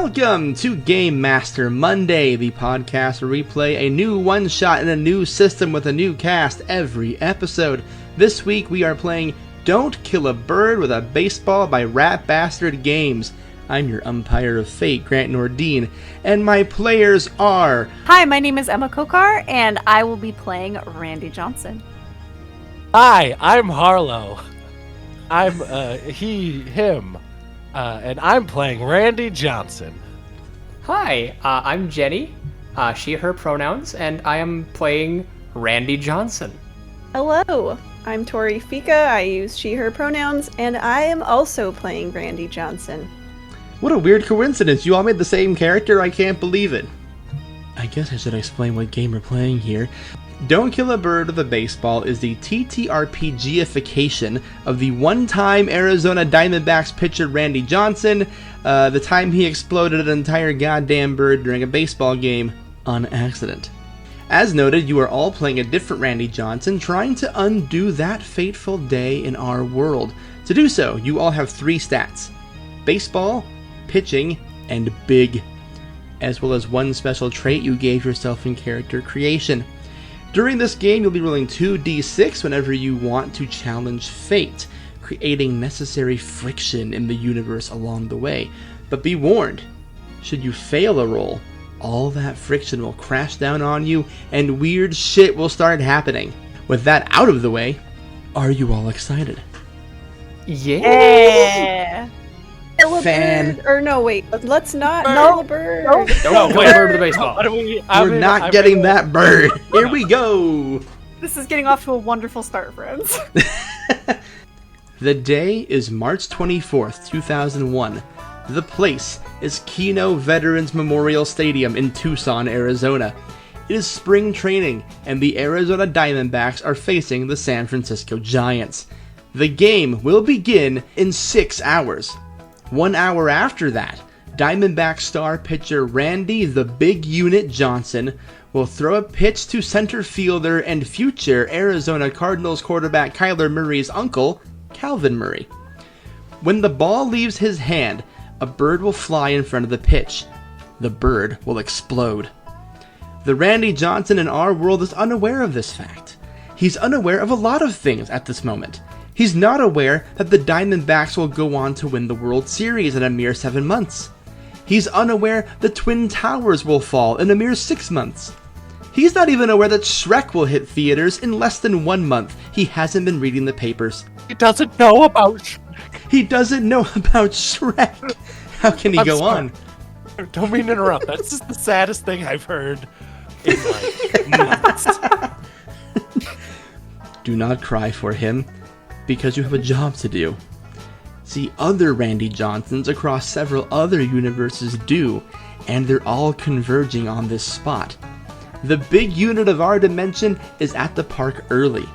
Welcome to Game Master Monday, the podcast where we play a new one-shot in a new system with a new cast every episode. This week we are playing Don't Kill a Bird with a Baseball by Rat Bastard Games. I'm your umpire of fate, Grant Nordine, and my players are... Hi, my name is Emma Kocer, and I will be playing Randy Johnson. Hi, I'm Harlowe. I'm him. And I'm playing Randy Johnson. Hi, I'm Jenny, she, her pronouns, and I am playing Randy Johnson. Hello, I'm Tori Fica, I use she, her pronouns, and I am also playing Randy Johnson. What a weird coincidence, you all made the same character, I can't believe it. I guess I should explain what game we're playing here. Don't Kill a Bird with a Baseball is the TTRPG-ification of the one-time Arizona Diamondbacks pitcher Randy Johnson, the time he exploded an entire goddamn bird during a baseball game on accident. As noted, you are all playing a different Randy Johnson, trying to undo that fateful day in our world. To do so, you all have 3 stats: baseball, pitching, and big, as well as 1 special trait you gave yourself in character creation. During this game, you'll be rolling 2d6 whenever you want to challenge fate, creating necessary friction in the universe along the way. But be warned, should you fail a roll, all that friction will crash down on you and weird shit will start happening. With that out of the way, are you all excited? Yeah! Kill a bird. Or no, wait, let's not kill a bird. Don't kill a bird with a baseball. We're not getting that bird. Here we go. This is getting off to a wonderful start, friends. The day is March 24th, 2001. The place is Keno Veterans Memorial Stadium in Tucson, Arizona. It is spring training, and the Arizona Diamondbacks are facing the San Francisco Giants. The game will begin in 6 hours. 1 hour after that, Diamondback star pitcher Randy the Big Unit Johnson will throw a pitch to center fielder and future Arizona Cardinals quarterback Kyler Murray's uncle, Calvin Murray. When the ball leaves his hand, a bird will fly in front of the pitch. The bird will explode. The Randy Johnson in our world is unaware of this fact. He's unaware of a lot of things at this moment. He's not aware that the Diamondbacks will go on to win the World Series in a mere 7 months. He's unaware the Twin Towers will fall in a mere 6 months. He's not even aware that Shrek will hit theaters in less than 1 month. He hasn't been reading the papers. He doesn't know about Shrek. He doesn't know about Shrek. How can he go on? Don't mean to interrupt. That's just the saddest thing I've heard in months. Do not cry for him, because you have a job to do. See, other Randy Johnsons across several other universes do, and they're all converging on this spot. The big unit of our dimension is at the park early.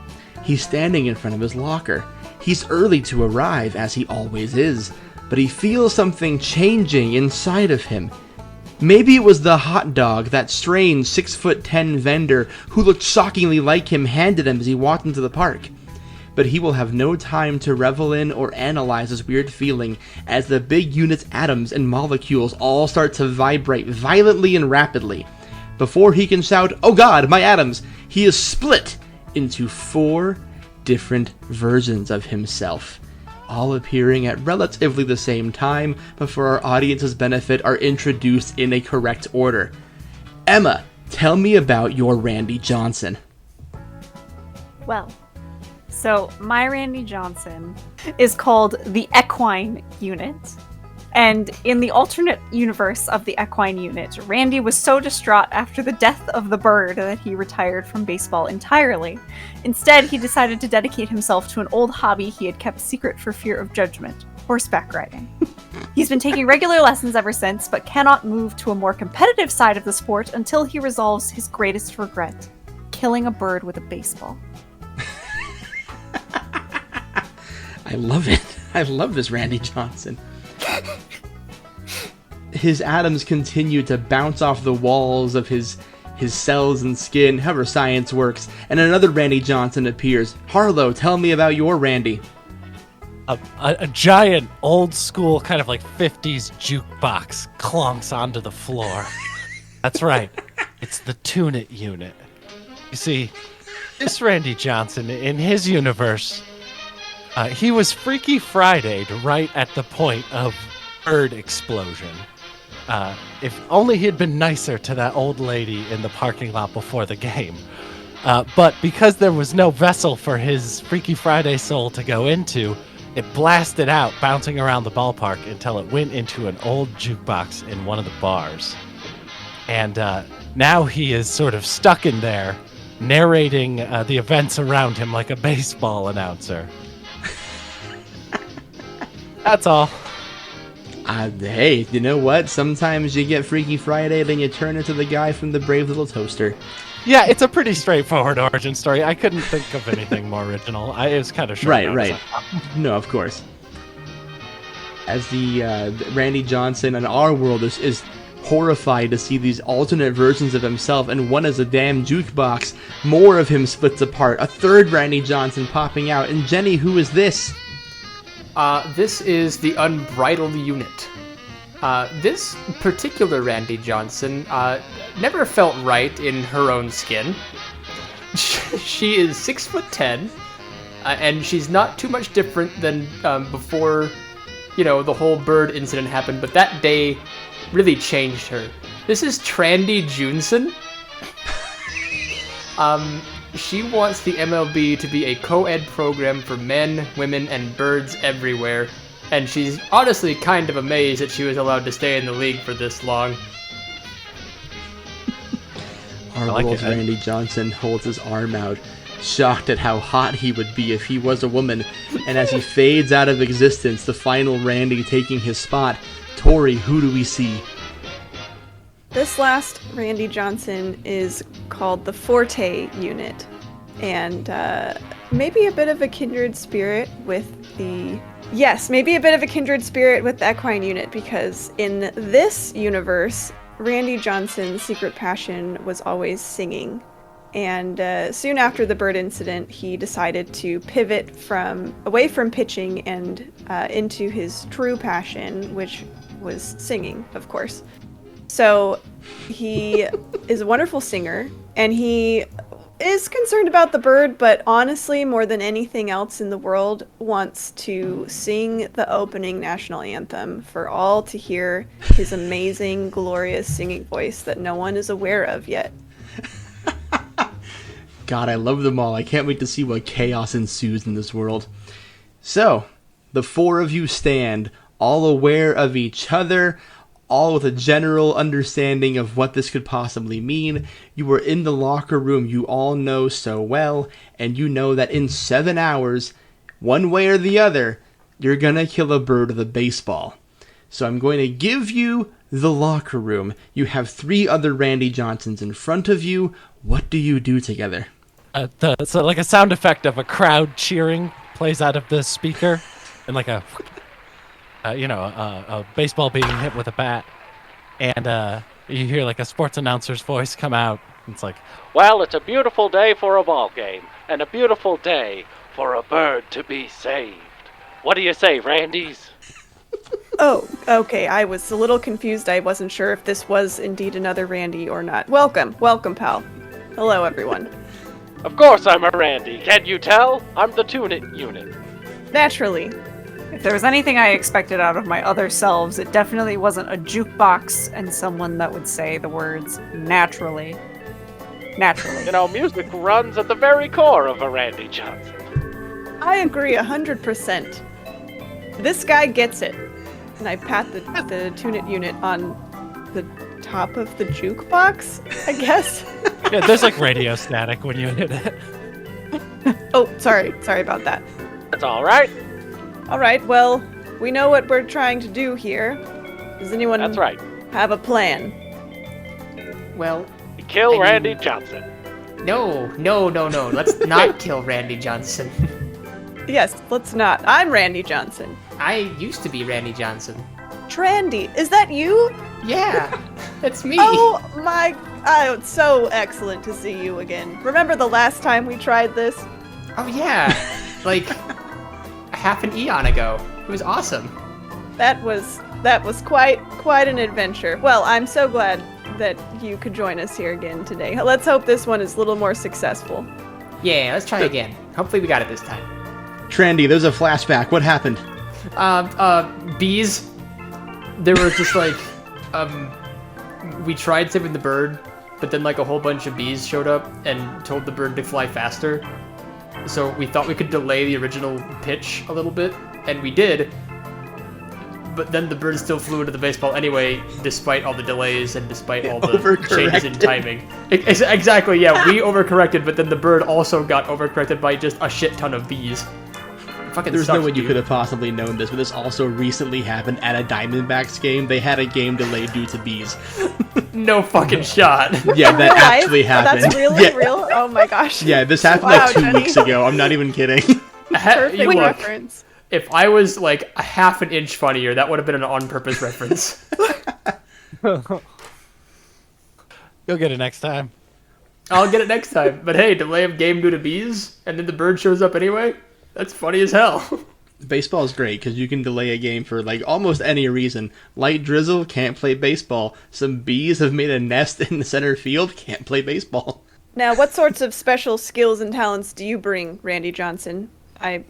He's standing in front of his locker. He's early to arrive, as he always is, but he feels something changing inside of him. Maybe it was the hot dog that strange 6'10" vendor who looked shockingly like him handed him as he walked into the park. But he will have no time to revel in or analyze this weird feeling as the big unit's atoms and molecules all start to vibrate violently and rapidly. Before he can shout, "Oh God, my atoms!" he is split into 4 different versions of himself, all appearing at relatively the same time, but for our audience's benefit are introduced in a correct order. Emma, tell me about your Randy Johnson. Well, so my Randy Johnson is called the Equine unit. And in the alternate universe of the Equine unit, Randy was so distraught after the death of the bird that he retired from baseball entirely. Instead, he decided to dedicate himself to an old hobby he had kept secret for fear of judgment: horseback riding. He's been taking regular lessons ever since, but cannot move to a more competitive side of the sport until he resolves his greatest regret: killing a bird with a baseball. I love it. I love this Randy Johnson. His atoms continue to bounce off the walls of his cells and skin, however science works, and another Randy Johnson appears. Harlowe, tell me about your Randy. a giant old school kind of like 50s jukebox clunks onto the floor. That's right. It's the Tune It unit. You see, this Randy Johnson, in his universe, he was Freaky Friday'd right at the point of bird explosion. If only he'd been nicer to that old lady in the parking lot before the game. But because there was no vessel for his Freaky Friday soul to go into, it blasted out, bouncing around the ballpark until it went into an old jukebox in one of the bars. And now he is sort of stuck in there, narrating the events around him like a baseball announcer. That's all. Hey, you know what? Sometimes you get Freaky Friday, then you turn into the guy from the Brave Little Toaster. Yeah, it's a pretty straightforward origin story. I couldn't think of anything more original. It was kind of short. Right. No, of course. As the Randy Johnson in our world is horrified to see these alternate versions of himself, and one is a damn jukebox. More of him splits apart. A third Randy Johnson popping out. And Jenny, who is this? This is the Unbridled unit. This particular Randy Johnson never felt right in her own skin. She is 6'10", and she's not too much different than before, the whole bird incident happened, but that day really changed her. This is Trandy Junson. She wants the MLB to be a co-ed program for men, women, and birds everywhere. And she's honestly kind of amazed that she was allowed to stay in the league for this long. Our world's Randy Johnson holds his arm out, shocked at how hot he would be if he was a woman. And as he fades out of existence, the final Randy taking his spot. Tori, who do we see? This last Randy Johnson is called the Forte unit, and maybe a bit of a kindred spirit with the... Yes, maybe a bit of a kindred spirit with the Equine unit, because in this universe, Randy Johnson's secret passion was always singing. And soon after the bird incident, he decided to pivot away from pitching and into his true passion, which was singing, of course. So he is a wonderful singer, and he is concerned about the bird, but honestly, more than anything else in the world, wants to sing the opening national anthem for all to hear his amazing, glorious singing voice that no one is aware of yet. God, I love them all. I can't wait to see what chaos ensues in this world. So, the four of you stand, all aware of each other, all with a general understanding of what this could possibly mean. You were in the locker room you all know so well, and you know that in 7 hours, one way or the other, you're gonna kill a bird with a baseball. So I'm going to give you the locker room. You have 3 other Randy Johnsons in front of you. What do you do together? So like a sound effect of a crowd cheering plays out of the speaker, and like a baseball being hit with a bat, and you hear like a sports announcer's voice come out. It's like, well, it's a beautiful day for a ball game, and a beautiful day for a bird to be saved. What do you say, Randys? Oh, okay, I was a little confused. I wasn't sure if this was indeed another Randy or not. Welcome, pal. Hello, everyone. Of course I'm a Randy. Can't you tell? I'm the Tune It unit. Naturally. If there was anything I expected out of my other selves, it definitely wasn't a jukebox and someone that would say the words naturally. Naturally. You know, music runs at the very core of a Randy Johnson. I agree 100%. This guy gets it. And I pat the Tune It unit on the top of the jukebox, I guess. yeah, there's like radio static when you hit it. Oh, sorry about that. That's all right. All right, well, we know what we're trying to do here. Does anyone That's right. have a plan? Well, Kill Randy Johnson. No. Let's not kill Randy Johnson. Yes, let's not. I'm Randy Johnson. I used to be Randy Johnson. Trandy, is that you? Yeah, that's me. Oh my, it's so excellent to see you again. Remember the last time we tried this? Oh yeah, like half an eon ago. It was awesome. That was quite an adventure. Well, I'm so glad that you could join us here again today. Let's hope this one is a little more successful. Yeah, let's try again. Hopefully we got it this time. Trandy, there's a flashback. What happened? Bees. There were just like, we tried saving the bird, but then like a whole bunch of bees showed up and told the bird to fly faster. So we thought we could delay the original pitch a little bit, and we did. But then the bird still flew into the baseball anyway, despite all the delays and despite all the changes in timing. Exactly, yeah, we overcorrected, but then the bird also got overcorrected by just a shit ton of bees. Fucking There's sucks, no way you dude. could have possibly known this, but this also recently happened at a Diamondbacks game. They had a game delayed due to bees. No fucking shot. Yeah, that Real life? actually happened. That's really Yeah. real? Oh my gosh. Yeah, this happened Wow, like 2 Jenny. weeks ago. I'm not even kidding. Perfect You look, reference. if I was like a half an inch funnier, that would have been an on-purpose reference. You'll get it next time. I'll get it next time. But hey, delay of game due to bees, and then the bird shows up anyway? That's funny as hell. Baseball is great because you can delay a game for like almost any reason. Light drizzle, can't play baseball. Some bees have made a nest in the center field, can't play baseball. Now, what sorts of special skills and talents do you bring, Randy Johnson? I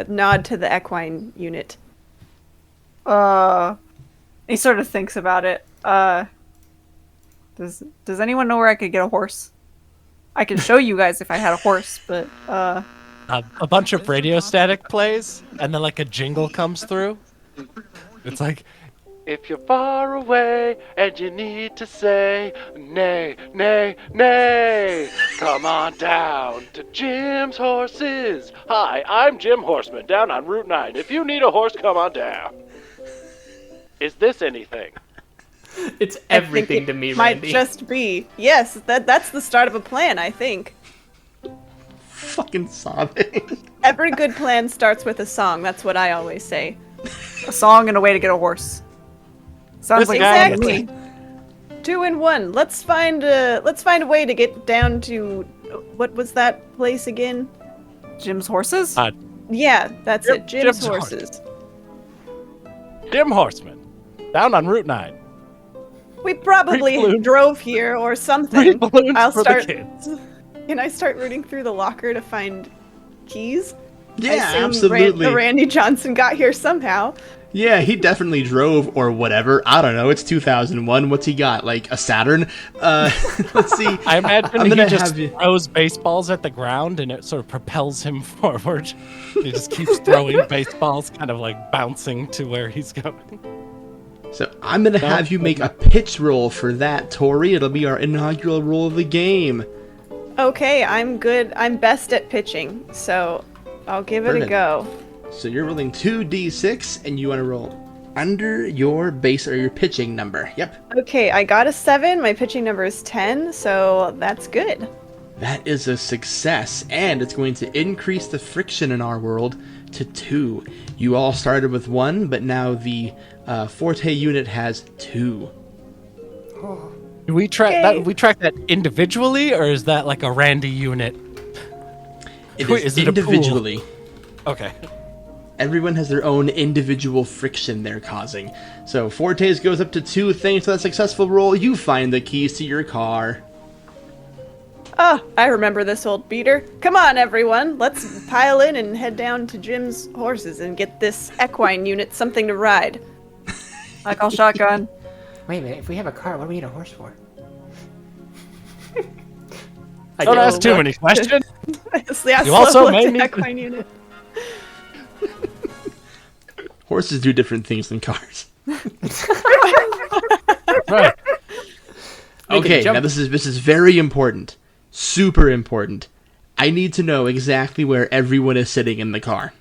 nod to the equine unit. He sort of thinks about it. Does anyone know where I could get a horse? I can show you guys if I had a horse, but A bunch of radio static plays, and then like a jingle comes through. It's like, If you're far away and you need to say nay, nay, nay, come on down to Jim's Horses. Hi, I'm Jim Horseman down on Route 9. If you need a horse, come on down. Is this anything? It's I think everything it to me, might Randy. just be. Yes, that's the start of a plan, I think. Fucking sobbing. Every good plan starts with a song. That's what I always say. a song and a way to get a horse. Sounds like Exactly. 2 in 1. Let's find a way to get down to what was that place again? Jim's Horses? Yeah, that's Jim- it. Jim's Jim's Horses. Jim Horseman, down on Route 9. We probably balloons. drove here or Free something. balloons I'll for start. the kids. Can I start rooting through the locker to find keys? I Yeah, assume absolutely. Randy Johnson got here somehow. Yeah, he definitely drove or whatever. I don't know. It's 2001. What's he got? Like a Saturn? Let's see. I imagine I'm he gonna just have you- throws baseballs at the ground and it sort of propels him forward. He just keeps throwing baseballs, kind of like bouncing to where he's going. So I'm gonna have you make a pitch roll for that, Tori. It'll be our inaugural roll of the game. Okay, I'm good. I'm best at pitching, so I'll give it a Perfect. go. So you're rolling 2d6, and you want to roll under your base or your pitching number. Yep, Okay, I got a 7. My pitching number is 10, so that's good. that is a success, and it's going to increase the friction in our world to 2. You all started with 1, but now the Forte unit has 2. Do we track Yay. that? We track that individually, or is that like a Randy unit? It Wait, is is it a pool? individually. Okay. Everyone has their own individual friction they're causing. So Forte's goes up to 2. Thanks to that successful roll, you find the keys to your car. Oh, I remember this old beater. Come on, everyone. Let's pile in and head down to Jim's Horses and get this equine unit something to ride. I call shotgun. Wait a minute, if we have a car, what do we need a horse for? Don't ask too many questions. Yeah, You also slow made looked me- at equine unit. Horses do different things than cars. Right. Okay, jump. now this is very important. Super important. I need to know exactly where everyone is sitting in the car.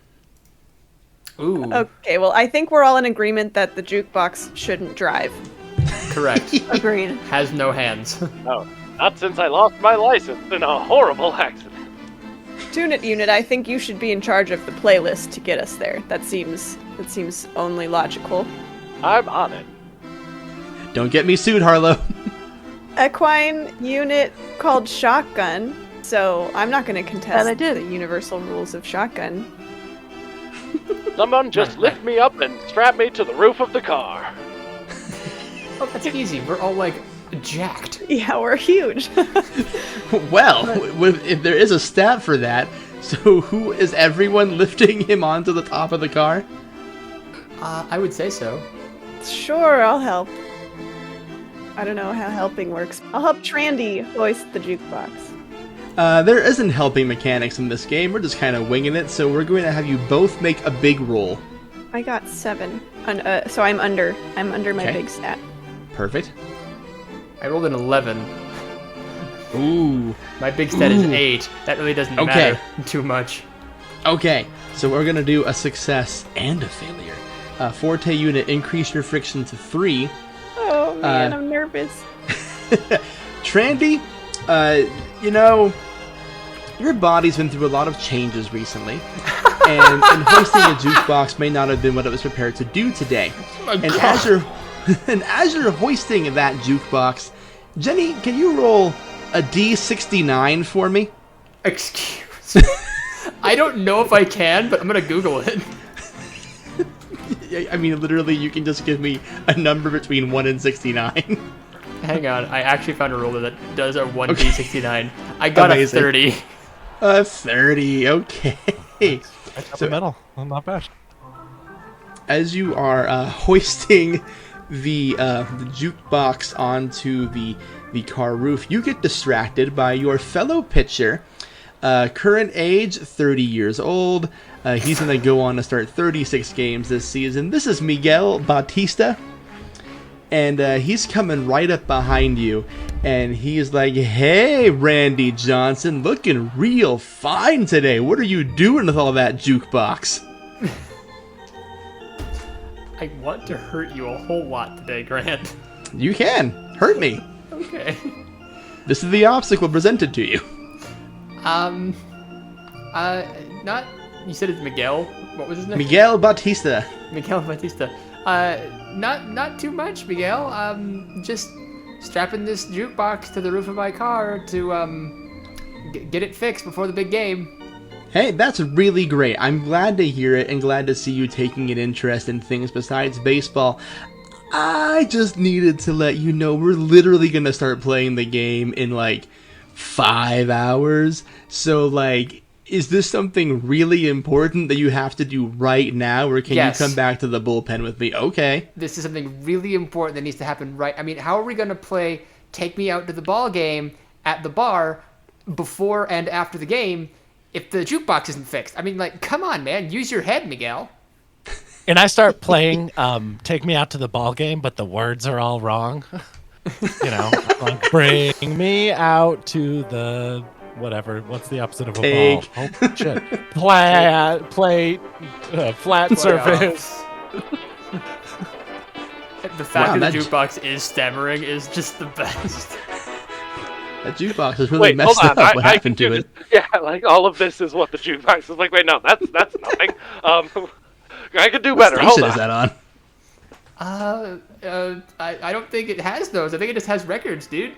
Ooh, Okay, well, I think we're all in agreement that the jukebox shouldn't drive. correct. Agreed. Has no hands. No, not since I lost my license in a horrible accident. Tune-it unit, I think you should be in charge of the playlist to get us there. That seems only logical. I'm on it. Don't get me sued, Harlowe. Equine unit called Shotgun, so I'm not going to That I contest did. the universal rules of Shotgun. Someone just lift me up and strap me to the roof of the car. Oh, that's easy. We're all like jacked. Yeah, we're huge. Well, if there is a stat for that, so who is everyone lifting him onto the top of the car? I would say so. Sure, I'll help. I don't know how helping works. I'll help Trandy hoist the jukebox. There isn't helping mechanics in this game. We're just kind of winging it, so we're going to have you both make a big roll. I got 7. So I'm under. I'm under my Okay. big stat. Perfect. I rolled an 11. Ooh. My big stat is Ooh. 8. That really doesn't Okay. matter too much. Okay, so we're going to do a success and a failure. Forte unit, increase your friction to 3. Oh man, I'm nervous. Trandy, you know, your body's been through a lot of changes recently, and hoisting a jukebox may not have been what it was prepared to do today. And as you're hoisting that jukebox, Jenny, can you roll a D69 for me? Excuse me. I don't know if I can, but I'm gonna Google it. I mean, literally, you can just give me a number between 1 and 69. Hang on, I actually found a ruler that does a 1d69. I got Amazing. a 30. 30, okay. Right up the middle. Well, not bad. As you are hoisting the jukebox onto the car roof, you get distracted by your fellow pitcher. Current age, 30 years old. He's going to go on to start 36 games this season. This is Miguel Bautista. And he's coming right up behind you. And he's like, "Hey, Randy Johnson, looking real fine today. What are you doing with all that jukebox?" I want to hurt you a whole lot today, Grant. You can. Hurt me. Okay. This is the obstacle presented to you. Not. You said it's Miguel. What was his name? Miguel Bautista. Miguel Batista. Not too much, Miguel. Just strapping this jukebox to the roof of my car to get it fixed before the big game. Hey, that's really great. I'm glad to hear it and glad to see you taking an interest in things besides baseball. I just needed to let you know we're literally going to start playing the game in like 5 hours. So like, is this something really important that you have to do right now, or can Yes. you come back to the bullpen with me? Okay. This is something really important that needs to happen right. I mean, how are we going to play Take Me Out to the Ball Game at the bar before and after the game if the jukebox isn't fixed? I mean, like, come on, man. Use your head, Miguel. And I start playing Take Me Out to the Ball Game, but the words are all wrong. You know, like, bring me out to the whatever. What's the opposite of a Take. ball? Oh, shit. Plate, flat surface. The fact Wow, that the that- jukebox is stammering is just the best. That jukebox is really Wait, messed hold on. up. What I happened to can it? Yeah, like all of this is what the jukebox is like. Wait, no, that's nothing. I could do What better. Hold station on. is that on? I don't think it has those. I think it just has records, dude.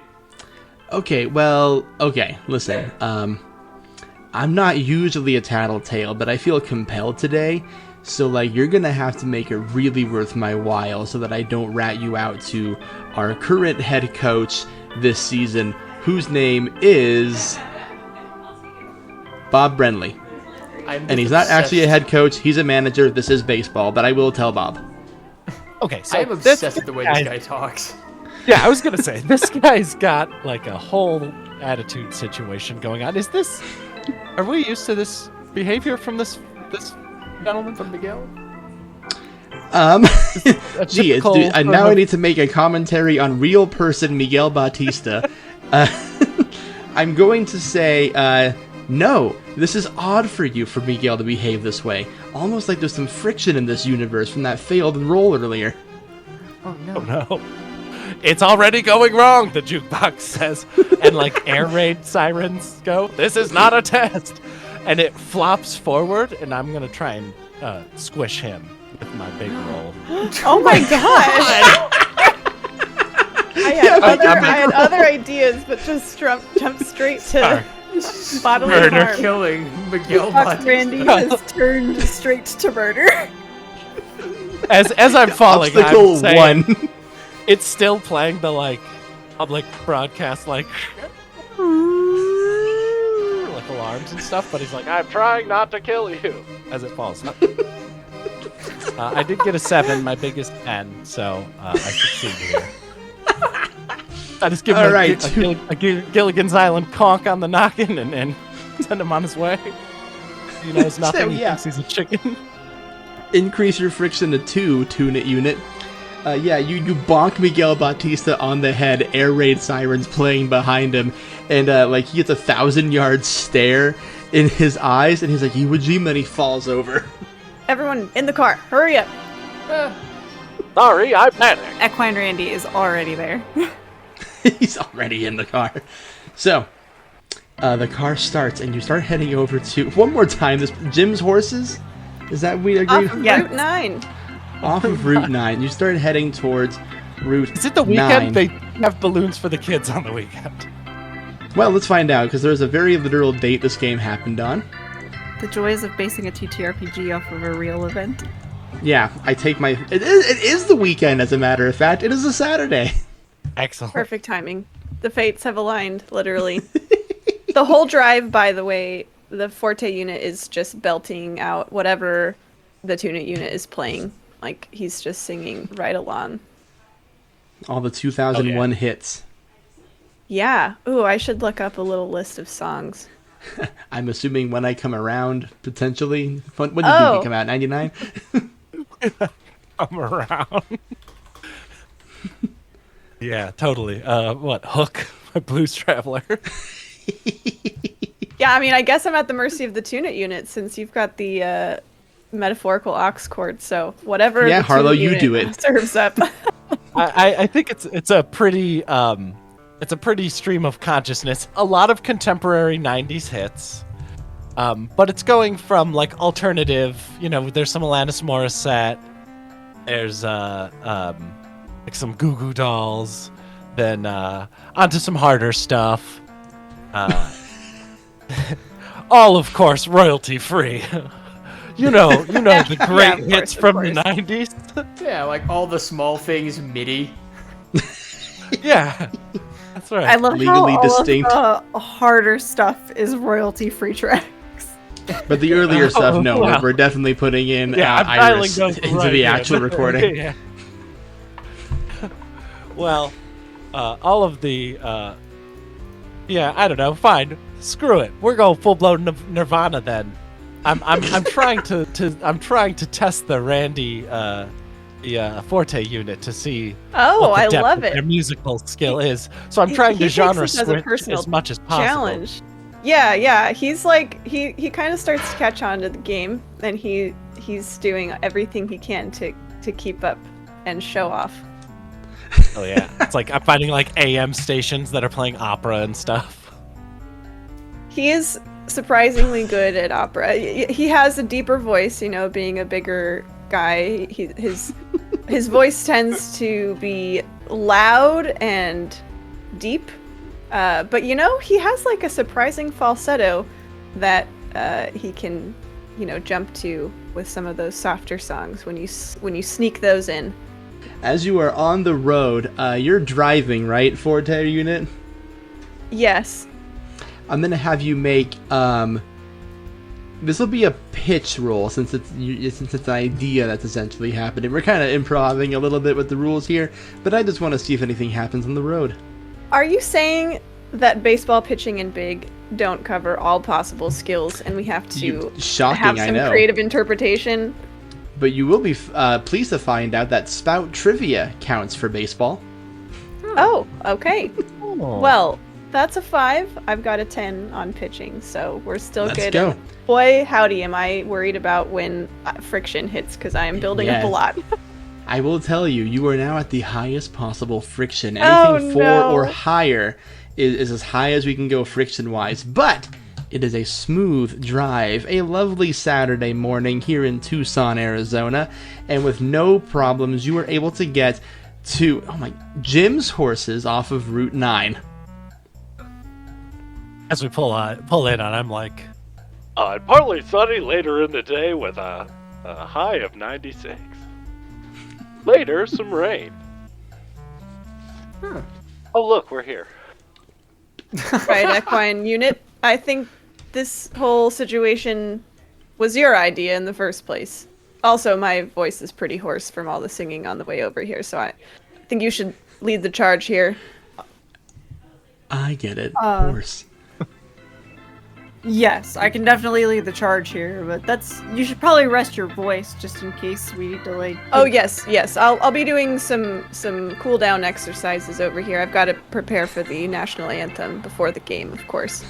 Okay, well, okay, listen, I'm not usually a tattletale, but I feel compelled today, so, like, you're gonna have to make it really worth my while so that I don't rat you out to our current head coach this season, whose name is Bob Brenly. And he's not actually a head coach, he's a manager, this is baseball, but I will tell Bob. Okay, so I am obsessed with the way this guy talks. Yeah, I was gonna say this guy's got like a whole attitude situation going on. Are we used to this behavior from this gentleman? From Miguel? Gee, typical dude, sort now of- I need to make a commentary on real person Miguel Bautista. I'm going to say, no, this is odd for you for Miguel to behave this way. Almost like there's some friction in this universe from that failed roll earlier. Oh no. Oh no. It's already going wrong, the jukebox says. And like air raid sirens go, "This is not a test." And it flops forward, and I'm going to try and squish him with my big roll. Oh my god! I had other ideas, but just jumped straight to bodily Murder. harm. Killing Miguel Fox Bautista. Randy has turned straight to murder. As I'm falling, Obstacle I'm saying, 1. it's still playing the like public broadcast like alarms and stuff, but he's like, I'm trying not to kill you. as it falls. I did get a 7, my biggest 10, so I succeeded here. I just give him All right. a Gilligan's Island conk on the noggin and send him on his way. He knows nothing. So, He yeah. thinks he's a chicken. Increase your friction to 2, Tune-It unit. You bonk Miguel Bautista on the head, air raid sirens playing behind him, and he gets a 1,000-yard stare in his eyes, and he's like, Iwo Jima, and he falls over. Everyone in the car, hurry up. Sorry, I panicked. Equine Randy is already there. He's already in the car. So, the car starts, and you start heading over to, one more time, this Jim's horses? Is that we agree? Off of Yeah. Route 9. Off of Route 9. You start heading towards Route 9. Is it the weekend? They have balloons for the kids on the weekend. Well, let's find out, because there's a very literal date this game happened on. The joys of basing a TTRPG off of a real event. Yeah, I take my... It is the weekend, as a matter of fact. It is a Saturday. Excellent. Perfect timing. The fates have aligned, literally. The whole drive, by the way, the Forte unit is just belting out whatever the Tune-It unit is playing. Like, he's just singing right along. All the 2001 hits. Yeah. Ooh, I should look up a little list of songs. I'm assuming when I come around, potentially. When did Doogie come out? 99? Come around. Yeah, totally. What, Hook? My Blues Traveler. Yeah, I mean, I guess I'm at the mercy of the Tune-It unit since you've got the metaphorical aux cord, so whatever Yeah, the Harlowe, Tune-It you unit do it. serves up. I think it's a pretty stream of consciousness. A lot of contemporary 90s hits. But it's going from like alternative, there's some Alanis Morissette, there's like some Goo Goo Dolls, then onto some harder stuff. All of course royalty free. You know the great of hits course, from of the course. 90s. Yeah, like all the small things MIDI. Yeah, that's right. I love Legally how distinct. all of the harder stuff is royalty-free tracks. But the earlier stuff, no. Wow. We're definitely putting in I'm dialing Iris those into right the in. actual recording. Yeah. Well, all of the, I don't know. Fine, screw it. We're going full blown Nirvana then. I'm trying to test the Randy Forte unit to see Oh, what the I depth love of their it. musical skill is. So I'm trying to He takes genre this as a switch personal as much as possible. Challenge. Yeah. He's like he kind of starts to catch on to the game, and he's doing everything he can to keep up and show off. Oh yeah, it's like I'm finding like AM stations that are playing opera and stuff. He is surprisingly good at opera. He has a deeper voice, being a bigger guy. His voice tends to be loud and deep. But he has like a surprising falsetto that he can, jump to with some of those softer songs when you sneak those in. As you are on the road, you're driving, right, Forte unit? Yes. I'm gonna have you make this will be a pitch roll since it's an idea that's essentially happening. We're kind of improvising a little bit with the rules here, but I just want to see if anything happens on the road. Are you saying that baseball pitching and big don't cover all possible skills, and we have to Shocking, have I some know. creative interpretation? But you will be pleased to find out that spout trivia counts for baseball. Oh, okay. Oh. Well, that's a 5. I've got a 10 on pitching, so we're still Let's good. go. And boy, howdy, am I worried about when friction hits, because I am building up Yeah. a lot. I will tell you, you are now at the highest possible friction. Oh, Anything 4 no. or higher is as high as we can go friction-wise. But it is a smooth drive, a lovely Saturday morning here in Tucson, Arizona. And with no problems, you were able to get to Jim's horses off of Route 9. As we pull in on, I'm like, Partly sunny later in the day with a high of 96. Later, some rain. Oh, look, we're here. Right, Equine unit. I think this whole situation was your idea in the first place. Also, my voice is pretty hoarse from all the singing on the way over here, so I think you should lead the charge here. I get it. Horse. Yes, I can definitely lead the charge here, but you should probably rest your voice just in case we need to Oh yes. I'll be doing some cool down exercises over here. I've got to prepare for the national anthem before the game, of course.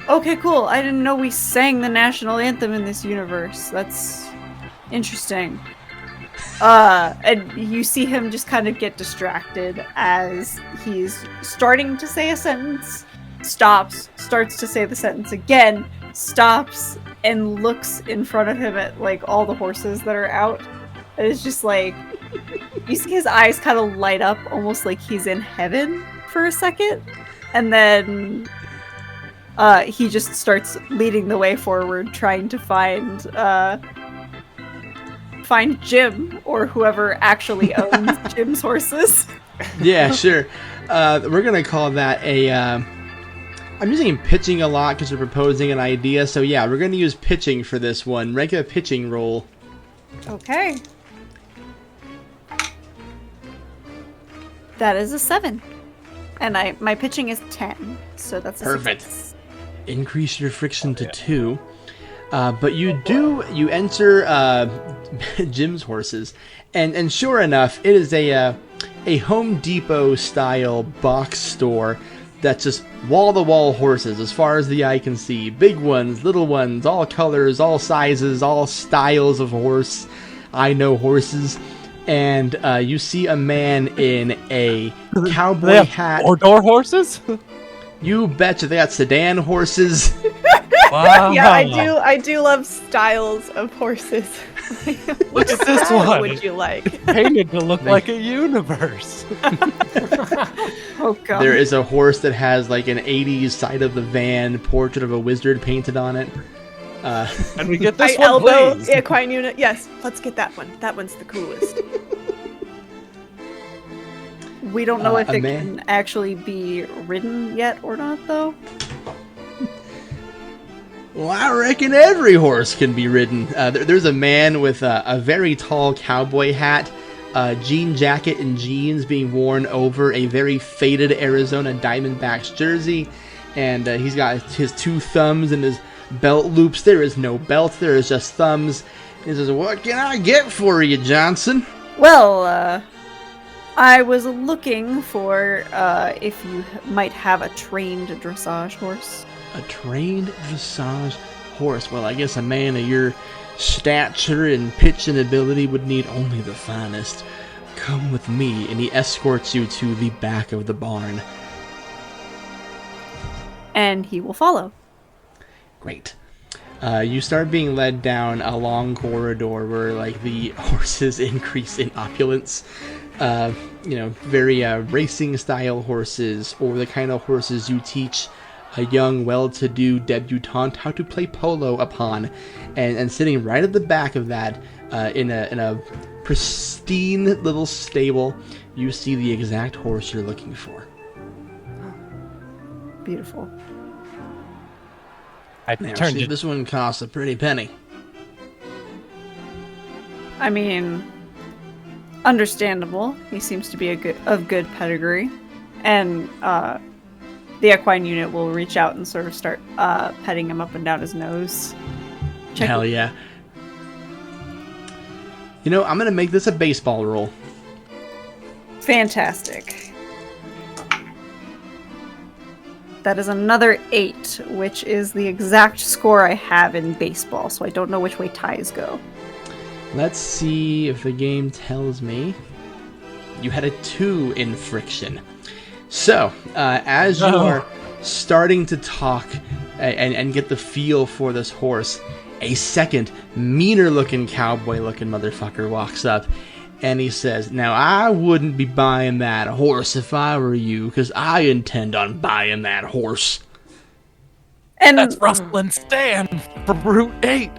Okay, cool. I didn't know we sang the national anthem in this universe. That's interesting. And you see him just kind of get distracted as he's starting to say a sentence, stops, starts to say the sentence again, stops, and looks in front of him at like all the horses that are out. And it's just like, you see his eyes kind of light up almost like he's in heaven for a second. And then he just starts leading the way forward, trying to find Jim or whoever actually owns Jim's horses. Yeah, sure. We're gonna call that a. I'm using pitching a lot because we're proposing an idea. So yeah, we're gonna use pitching for this one. Make a pitching roll. Okay. That is a 7, and my pitching is 10, so that's a Perfect. 6. Increase your friction to 2. But you enter Jim's horses, and sure enough, it is a Home Depot style box store that's just wall-to-wall horses as far as the eye can see. Big ones, little ones, all colors, all sizes, all styles of horse. I know horses. And you see a man in a cowboy hat. Or door horses? You betcha, they got sedan horses. Wow. Yeah, I do love styles of horses. Look at this style one. would you like? Painted to look like a universe. Oh god. There is a horse that has like an 80s side of the van portrait of a wizard painted on it. And we get this I one, elbow please. the Equine unit. Yes, let's get that one. That one's the coolest. We don't know if a it man- can actually be ridden yet or not, though. Well, I reckon every horse can be ridden. There's a man with a very tall cowboy hat, jean jacket and jeans being worn over a very faded Arizona Diamondbacks jersey, and he's got his 2 thumbs in his belt loops. There is no belt, there is just thumbs. He says, "What can I get for you, Johnson?" Well, I was looking for if you might have a trained dressage horse. A trained dressage horse. Well, I guess a man of your stature and pitching ability would need only the finest. Come with me, and he escorts you to the back of the barn. And he will follow. Great. You start being led down a long corridor where, like, the horses increase in opulence. Very racing-style horses, or the kind of horses you teach a young, well-to-do debutante how to play polo upon. And sitting right at the back of that, in a pristine little stable, you see the exact horse you're looking for. Beautiful. I Now, turned see, it. this one costs a pretty penny. I mean, understandable. He seems to be of good pedigree. And the equine unit will reach out and sort of start petting him up and down his nose. Hell yeah. You know, I'm going to make this a baseball roll. Fantastic. That is another 8, which is the exact score I have in baseball, so I don't know which way ties go. Let's see if the game tells me. You had a 2 in friction. So, as you are starting to talk and get the feel for this horse, a second, meaner-looking, cowboy-looking motherfucker walks up, and he says, "Now I wouldn't be buying that horse if I were you, because I intend on buying that horse." And That's Russell and Stan from Route 8.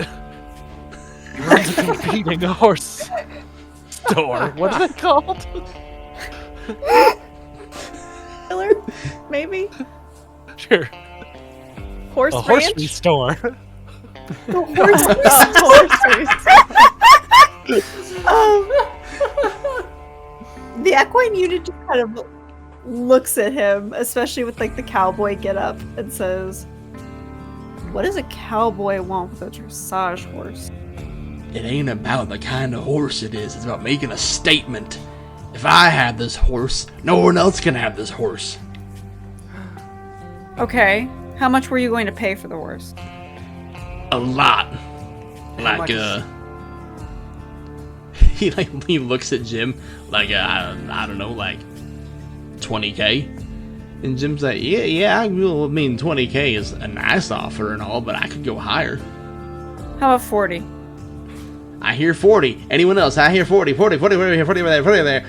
He runs a competing horse store. What is it called? Killer? Maybe? Sure. Horse A ranch? horse store. The horse the equine unit just kind of looks at him, especially with like the cowboy getup, and says, "What does a cowboy want with a dressage horse?" It ain't about the kind of horse it is. It's about making a statement. If I have this horse, no one else can have this horse. Okay, how much were you going to pay for the horse? A lot. How much? He looks at Jim like, I don't know, like 20K. And Jim's like, I mean, 20K is a nice offer and all, but I could go higher. How about 40? I hear 40. Anyone else? I hear 40 over there, 40 over there.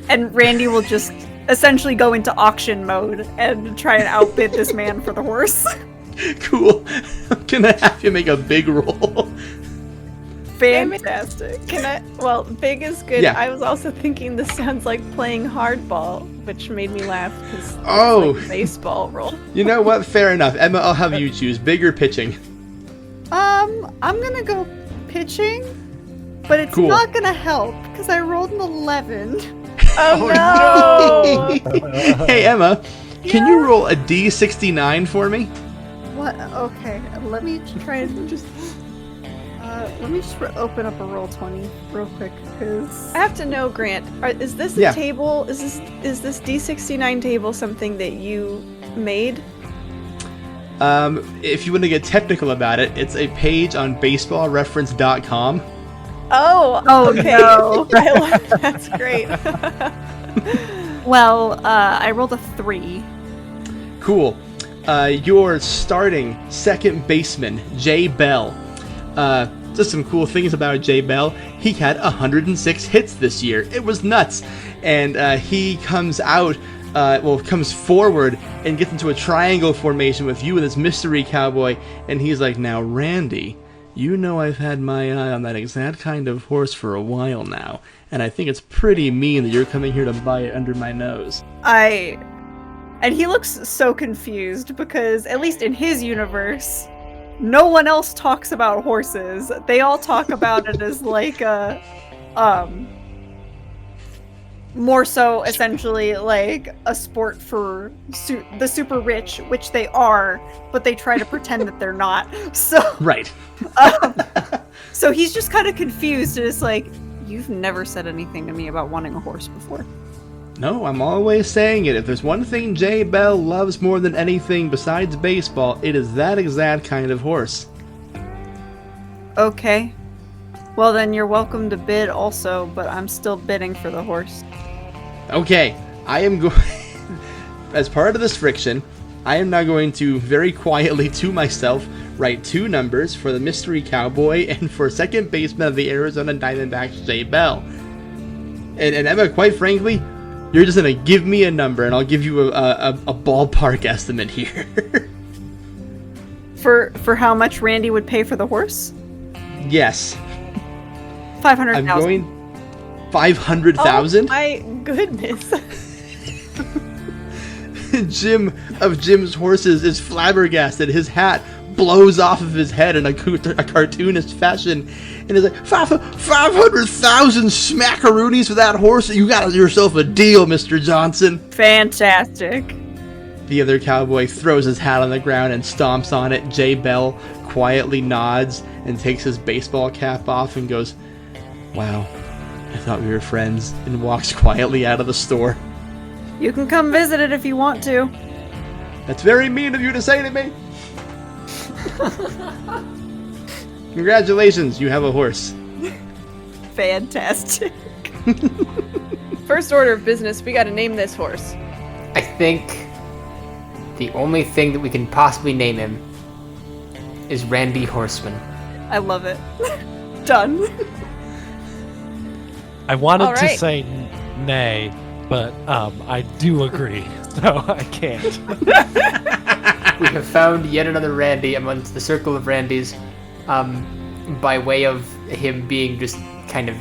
And Randy will just essentially go into auction mode and try and outbid this man for the horse. Cool. I'm gonna have you make a big roll. Fantastic. Can I? Well, big is good. Yeah. I was also thinking this sounds like playing hardball, which made me laugh because Oh. like baseball roll. You know what? Fair enough. Emma, I'll have you choose. Big or pitching? I'm gonna go pitching, but it's Cool. not gonna help because I rolled an 11. Oh, no! Hey, Emma, can you roll a D69 for me? What? Okay, let me try and just. Let me just open up a roll 20 real quick because I have to know, Grant. Is this a Yeah. table? Is this D69 table something that you made? If you want to get technical about it, it's a page on baseballreference.com. Oh, okay. no. That's great. Well, I rolled a 3. Cool. Your starting second baseman, Jay Bell. Just some cool things about Jay Bell. He had 106 hits this year. It was nuts. And he comes forward and gets into a triangle formation with you and this mystery cowboy. And he's like, "Now, Randy, you know I've had my eye on that exact kind of horse for a while now. And I think it's pretty mean that you're coming here to buy it under my nose." And he looks so confused because, at least in his universe, no one else talks about horses. They all talk about it as like a, more so essentially like a sport for the super rich, which they are, but they try to pretend that they're not. So, Right. so he's just kind of confused and it's like, "You've never said anything to me about wanting a horse before." No, I'm always saying it. If there's one thing Jay Bell loves more than anything besides baseball, it is that exact kind of horse. Okay. Well, then you're welcome to bid also, but I'm still bidding for the horse. Okay, I am going... As part of this friction, I am now going to, very quietly to myself, write 2 numbers for the mystery cowboy and for second baseman of the Arizona Diamondbacks, Jay Bell. And Emma, quite frankly, you're just going to give me a number, and I'll give you a ballpark estimate here. For how much Randy would pay for the horse? Yes. 500,000. I'm going 500,000? Oh my goodness. Jim of Jim's Horses is flabbergasted. His hat blows off of his head in a cartoonist fashion, and is like, 500,000 smackaroonies for that horse? You got yourself a deal, Mr. Johnson. Fantastic. The other cowboy throws his hat on the ground and stomps on it. Jay Bell quietly nods and takes his baseball cap off and goes, "Wow, I thought we were friends," and walks quietly out of the store. You can come visit it if you want to. That's very mean of you to say to me. Congratulations, you have a horse. Fantastic. First order of business, we gotta name this horse. I think the only thing that we can possibly name him is Randy Horseman. I love it. Done. I wanted All to right. say nay, but I do agree, so I can't. We have found yet another Randy amongst the circle of Randys, by way of him being just kind of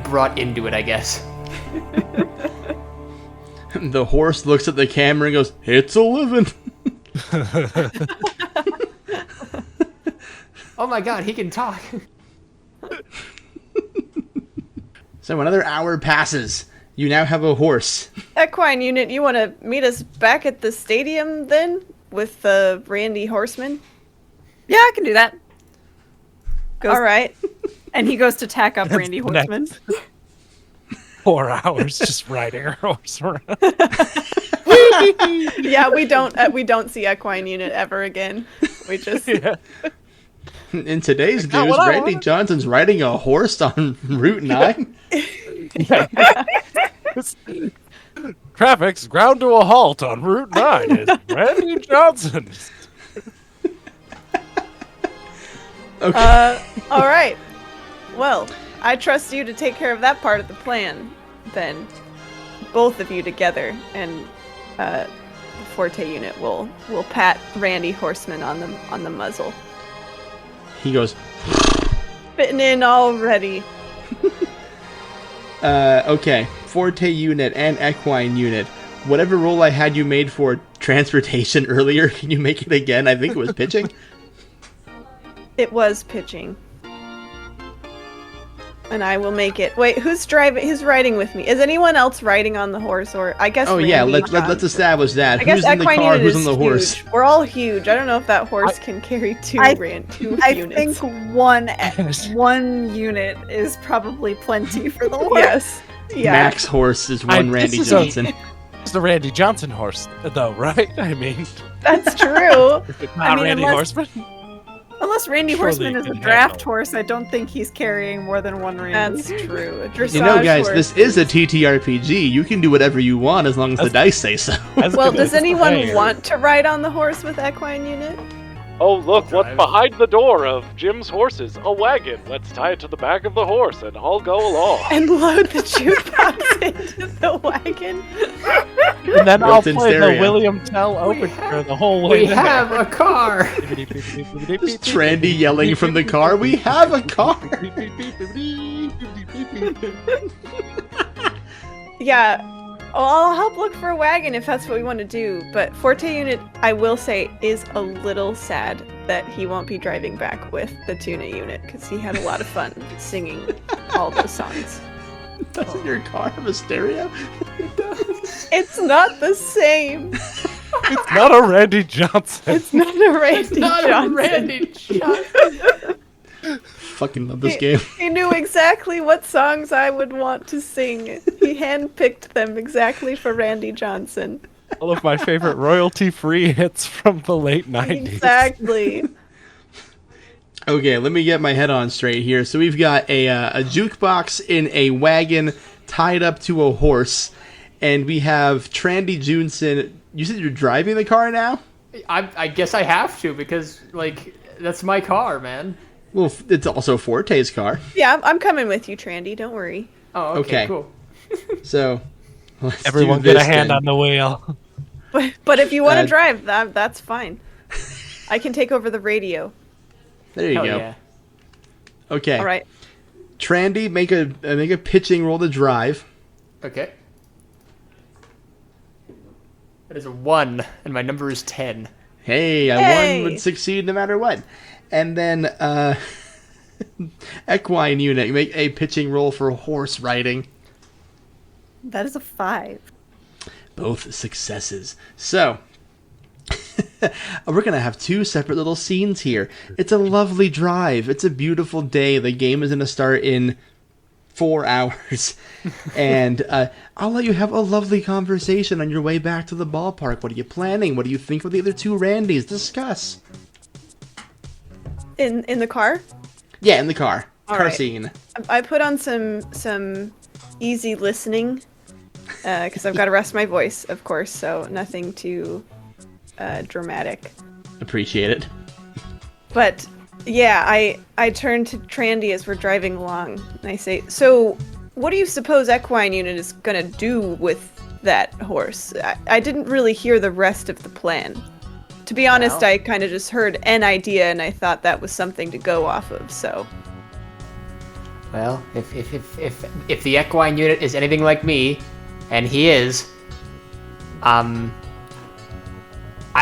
brought into it, I guess. The horse looks at the camera and goes, "It's a living." Oh my god, he can talk. So another hour passes. You now have a horse. Equine unit, you want to meet us back at the stadium then with the Randy Horseman? Yeah, I can do that. All right. And he goes to tack up Randy Next. Horseman. 4 hours just riding our horse around. Yeah, we don't see Equine unit ever again. We just Yeah. In today's got news, what I Randy wanted. Johnson's riding a horse on Route 9. Traffic's ground to a halt on Route 9 is Randy Johnson. Okay. all right. Well, I trust you to take care of that part of the plan, then. Both of you together, and the Forte unit will pat Randy Horseman on the muzzle. He goes, Fitting in already. okay, Forte unit and Equine unit. Whatever role I had you made for transportation earlier, can you make it again? I think it was pitching. It was pitching. And I will make it. Wait, who's driving? Who's riding with me? Is anyone else riding on the horse? Or I guess. Oh yeah, Randy let's Johnson. establish that. I guess Who's in the Equine car? unit Who's on is the horse? huge. We're all huge. I don't know if that horse can carry two I units. think one unit is probably plenty for the horse. Yes. Yeah. Max horse is one Randy this is Johnson. It's the Randy Johnson horse, though, right? I mean, That's true. if it's not mean, Randy unless- Horseman. Unless Randy Surely Horseman you is a can draft handle. horse, I don't think he's carrying more than one Randy. That's true. A dressage You know, guys, horse. this is a TTRPG. You can do whatever you want as long as the dice say so. Well, does anyone want to ride on the horse with Equine unit? Oh, look, what's Drive. behind the door of Jim's horses? A wagon. Let's tie it to the back of the horse and I'll go along. And load the jukebox into the wagon? And then I'll Built-in play the stereo. William Tell opener the whole way We there. have a car! Just Trandy yelling from the car, "We have a car!" Yeah. Oh, I'll help look for a wagon if that's what we want to do. But Forte unit, I will say, is a little sad that he won't be driving back with the Tuna unit because he had a lot of fun singing all those songs. Doesn't your car have a stereo? It's not the same. It's not a Randy Johnson. It's not a Randy Not Johnson. a Randy Johnson! Fucking love this game. He knew exactly what songs I would want to sing. He handpicked them exactly for Randy Johnson. All of my favorite royalty-free hits from the late 90s. Exactly. Okay, let me get my head on straight here. So we've got a jukebox in a wagon tied up to a horse, and we have Trandy Johnson. You said you're driving the car now? I guess I have to because, like, that's my car, man. Well, it's also Forte's car. Yeah, I'm coming with you, Trandy. Don't worry. Oh, okay, Okay. cool. So let's Everyone do get a this hand then. on the wheel. But if you want to Uh, drive, that's fine. I can take over the radio. There you Hell go. yeah. Okay. All right. Trandy, make a pitching roll to drive. Okay. That is a 1, and my number is 10. Hey, Hey! one would succeed no matter what. And then Equine unit, you make a pitching roll for horse riding. That is a 5. Both successes. So, we're going to have two separate little scenes here. It's a lovely drive. It's a beautiful day. The game is going to start in 4 hours. And I'll let you have a lovely conversation on your way back to the ballpark. What are you planning? What do you think of the other two Randys? Discuss. In the car, Yeah, in the car. All Car right. scene. I put on some easy listening because I've got to rest my voice, of course. So nothing too dramatic. Appreciate it. But yeah, I turn to Trandy as we're driving along, and I say, "So, what do you suppose Equine unit is gonna do with that horse? I didn't really hear the rest of the plan. To be honest, Well. I kind of just heard an idea and I thought that was something to go off of, so. Well, if the Equine unit is anything like me, and he is, I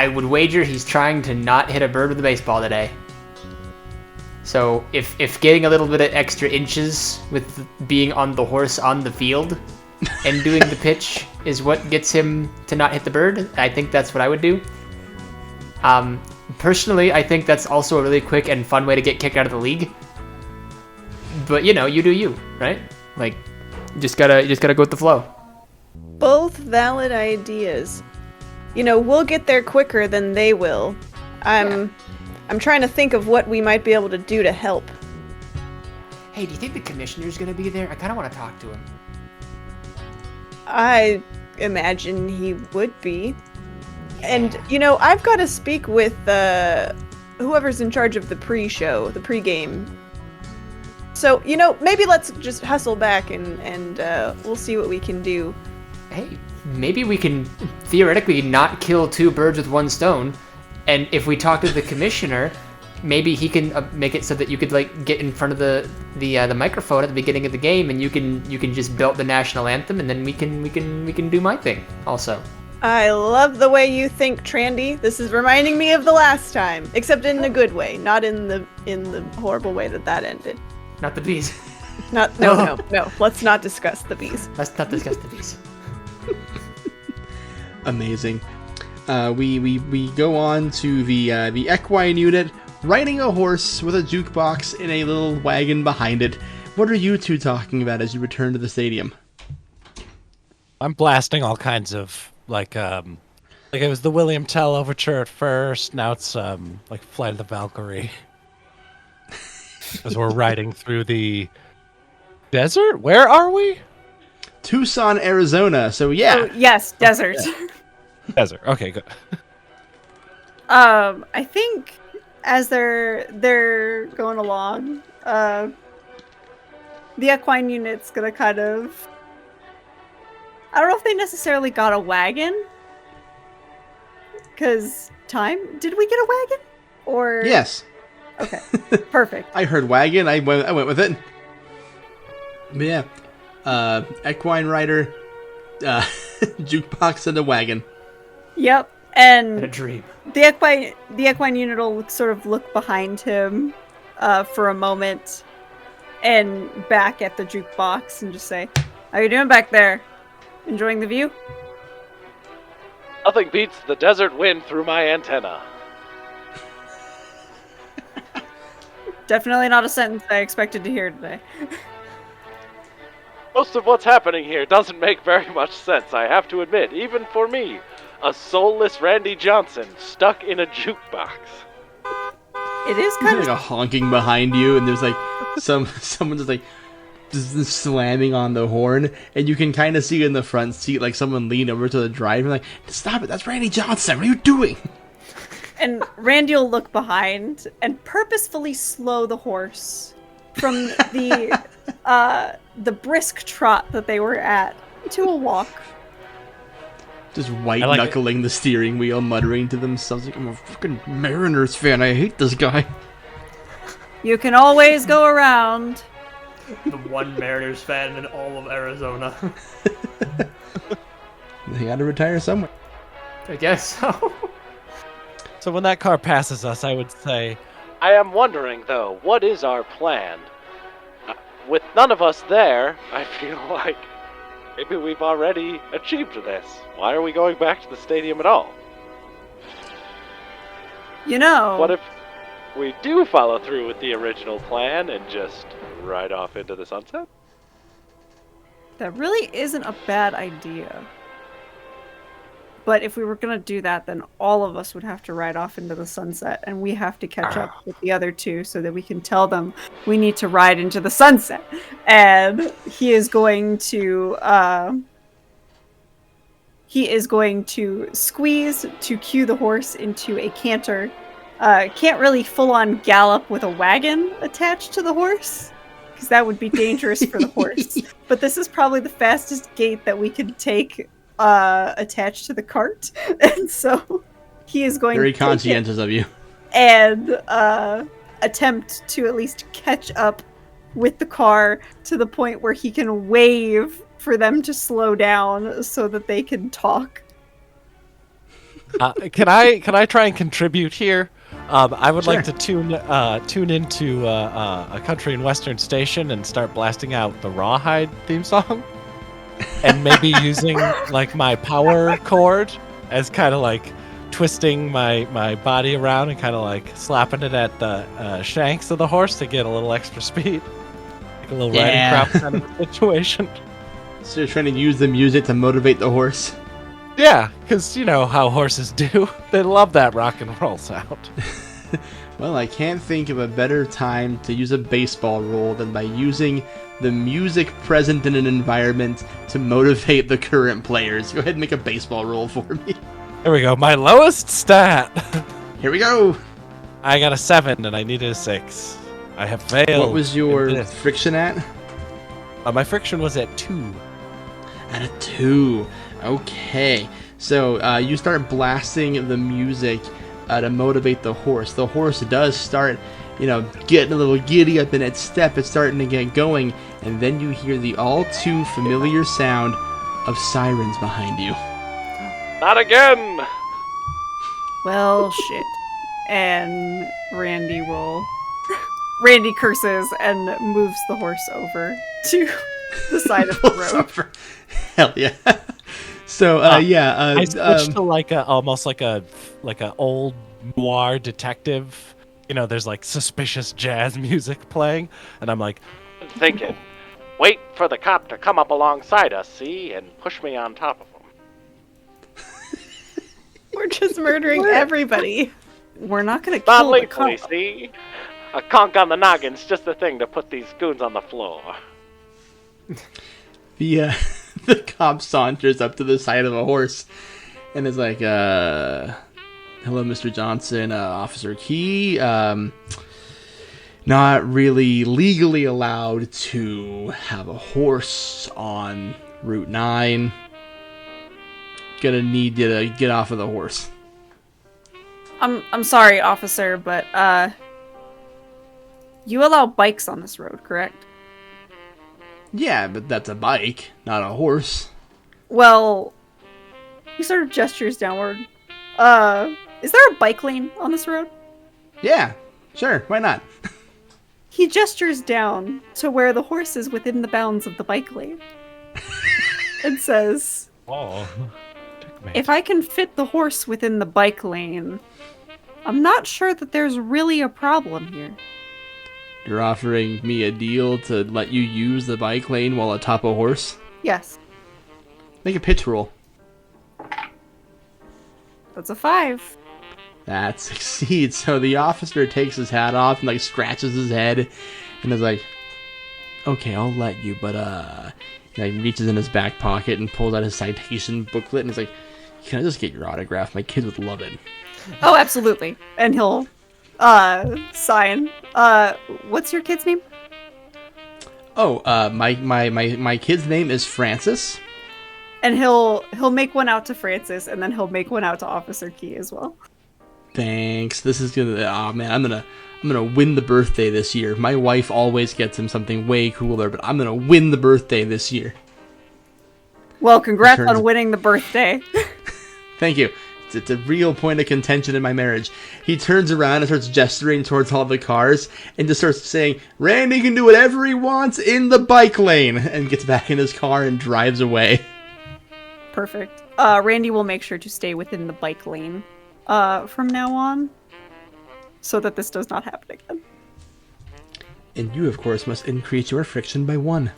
would wager he's trying to not hit a bird with a baseball today. So if getting a little bit of extra inches with being on the horse on the field and doing the pitch is what gets him to not hit the bird, I think that's what I would do. Personally, I think that's also a really quick and fun way to get kicked out of the league. But you know, you do you, right? Like, you just gotta go with the flow. Both valid ideas. You know, we'll get there quicker than they will. I'm trying to think of what we might be able to do to help. Hey, do you think the commissioner's gonna be there? I kind of want to talk to him. I imagine he would be. And, you know, I've got to speak with whoever's in charge of the pre-show, the pre-game. So, you know, maybe let's just hustle back and we'll see what we can do. Hey, maybe we can theoretically not kill two birds with one stone. And if we talk to the commissioner, maybe he can make it so that you could like get in front of the microphone at the beginning of the game, and you can just belt the national anthem, and then we can do my thing also. I love the way you think, Trandy. This is reminding me of the last time, except in a good way, not in the horrible way that ended. Not the bees. No. Let's not discuss the bees. Let's not discuss the bees. Amazing. We go on to the equine unit, riding a horse with a jukebox in a little wagon behind it. What are you two talking about as you return to the stadium? I'm blasting all kinds of like it was the William Tell overture at first. Now it's like Flight of the Valkyrie. As we're riding through the desert. Where are we? Tucson, Arizona. So yeah. Oh, yes, desert. Desert. Okay, good. I think as they're going along, the equine unit's gonna kind of. I don't know if they necessarily got a wagon. Because did we get a wagon? Or Yes. Okay. Perfect. I heard wagon. I went with it. But yeah. Equine rider, jukebox and a wagon. Yep. And a And dream. the equine unit will sort of look behind him for a moment and back at the jukebox and just say, "How you doing back there? Enjoying the view?" Nothing beats the desert wind through my antenna. Definitely not a sentence I expected to hear today. Most of what's happening here doesn't make very much sense, I have to admit, even for me. A soulless Randy Johnson stuck in a jukebox. It is There's kind like of a honking behind you, and there's like someone just like just slamming on the horn, and you can kind of see in the front seat like someone lean over to the driver, like, "Stop it! That's Randy Johnson. What are you doing?" And Randy will look behind and purposefully slow the horse from the brisk trot that they were at to a walk. Just white I like knuckling the steering wheel, muttering to themselves, like, "I'm a fucking Mariners fan. I hate this guy." You can always go around. The one Mariners fan in all of Arizona. They got to retire somewhere. I guess so. So when that car passes us, I would say, I am wondering, though, what is our plan? With none of us there, I feel like maybe we've already achieved this. Why are we going back to the stadium at all? You know, What if we do follow through with the original plan and just ride off into the sunset? that really isn't a bad idea. But if we were going to do that, then all of us would have to ride off into the sunset, and we have to catch up with the other two so that we can tell them we need to ride into the sunset. And he is going to squeeze to cue the horse into a canter. Can't really full-on gallop with a wagon attached to the horse, because that would be dangerous for the horse. But this is probably the fastest gait that we could take attached to the cart, and so he is going Very to take it conscientious of you. and attempt to at least catch up with the car to the point where he can wave for them to slow down so that they can talk. Can I try and contribute here? I would like Sure. to tune into a country and western station and start blasting out the Rawhide theme song, and maybe using like my power cord as kind of like twisting my body around and kind of like slapping it at the shanks of the horse to get a little extra speed, like a little Yeah. riding crop kind of situation. So you're trying to use the music to motivate the horse. Yeah, because you know how horses do. They love that rock and roll sound. Well, I can't think of a better time to use a baseball roll than by using the music present in an environment to motivate the current players. Go ahead and make a baseball roll for me. There we go. My lowest stat. Here we go. I got a 7 and I needed a 6. I have failed. What was your in this. friction at? My friction was at 2. At a 2. Okay. So you start blasting the music to motivate the horse. The horse does start, getting a little giddy up in its step. It's starting to get going. And then you hear the all too familiar sound of sirens behind you. Not again! Well, shit. And Randy curses and moves the horse over to the side of the road. Hell yeah. So I switched to like almost like a old noir detective. There's like suspicious jazz music playing, and I'm like, Thinking, wait for the cop to come up alongside us, see, and push me on top of him. We're just murdering everybody. We're not going to Not kill the lethally, cop. see? A conk on the noggin's just the thing to put these goons on the floor. the cop saunters up to the side of a horse and is like, hello, Mr. Johnson, Officer Key. Not really legally allowed to have a horse on Route 9. Gonna need you to get off of the horse. I'm sorry, officer, but you allow bikes on this road, correct? Yeah, but that's a bike, not a horse. Well, he sort of gestures downward. Is there a bike lane on this road? Yeah, sure, why not? He gestures down to where the horse is within the bounds of the bike lane. And says, "Oh, if I can fit the horse within the bike lane, I'm not sure that there's really a problem here." You're offering me a deal to let you use the bike lane while atop a horse? Yes. Make a pitch roll. That's a 5. That succeeds. So the officer takes his hat off and like scratches his head and is like, okay, I'll let you, but he like reaches in his back pocket and pulls out his citation booklet and is like, can I just get your autograph? My kids would love it. Oh, absolutely. And he'll sign. What's your kid's name? Oh, my kid's name is Francis. And he'll make one out to Francis, and then he'll make one out to Officer Key as well. Thanks. This is gonna. Oh man, I'm gonna win the birthday this year. My wife always gets him something way cooler, but I'm gonna win the birthday this year. Well, congrats Turns- on winning the birthday. Thank you. It's a real point of contention in my marriage. He turns around and starts gesturing towards all the cars and just starts saying, Randy can do whatever he wants in the bike lane, and gets back in his car and drives away. Perfect. Randy will make sure to stay within the bike lane from now on, so that this does not happen again. And you, of course, must increase your friction by 1.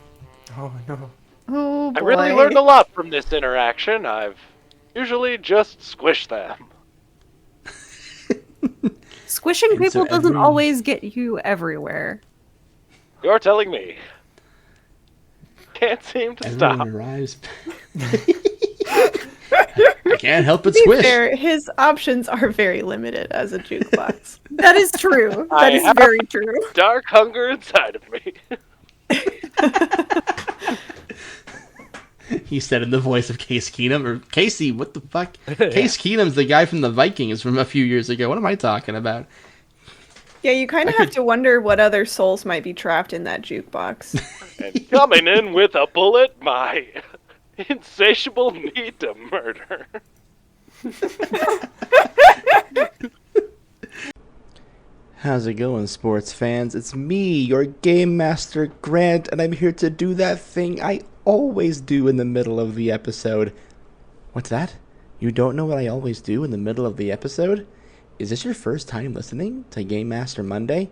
Oh no. Oh boy. I really learned a lot from this interaction. I've usually just squished them. Squishing And people so doesn't every- always get you everywhere. You're telling me. Can't seem to Everyone stop. arrives. I can't help but To be squish. fair, his options are very limited as a jukebox. That is true. I That is have- very true. Dark hunger inside of me. He said in the voice of Case Keenum, or Casey, what the fuck? Case Keenum's the guy from the Vikings from a few years ago. What am I talking about? Yeah, you kind of have to wonder what other souls might be trapped in that jukebox. And coming in with a bullet, my insatiable need to murder. How's it going, sports fans? It's me, your Game Master Grant, and I'm here to do that thing I always do in the middle of the episode. What's that? You don't know what I always do in the middle of the episode? Is this your first time listening to Game Master Monday?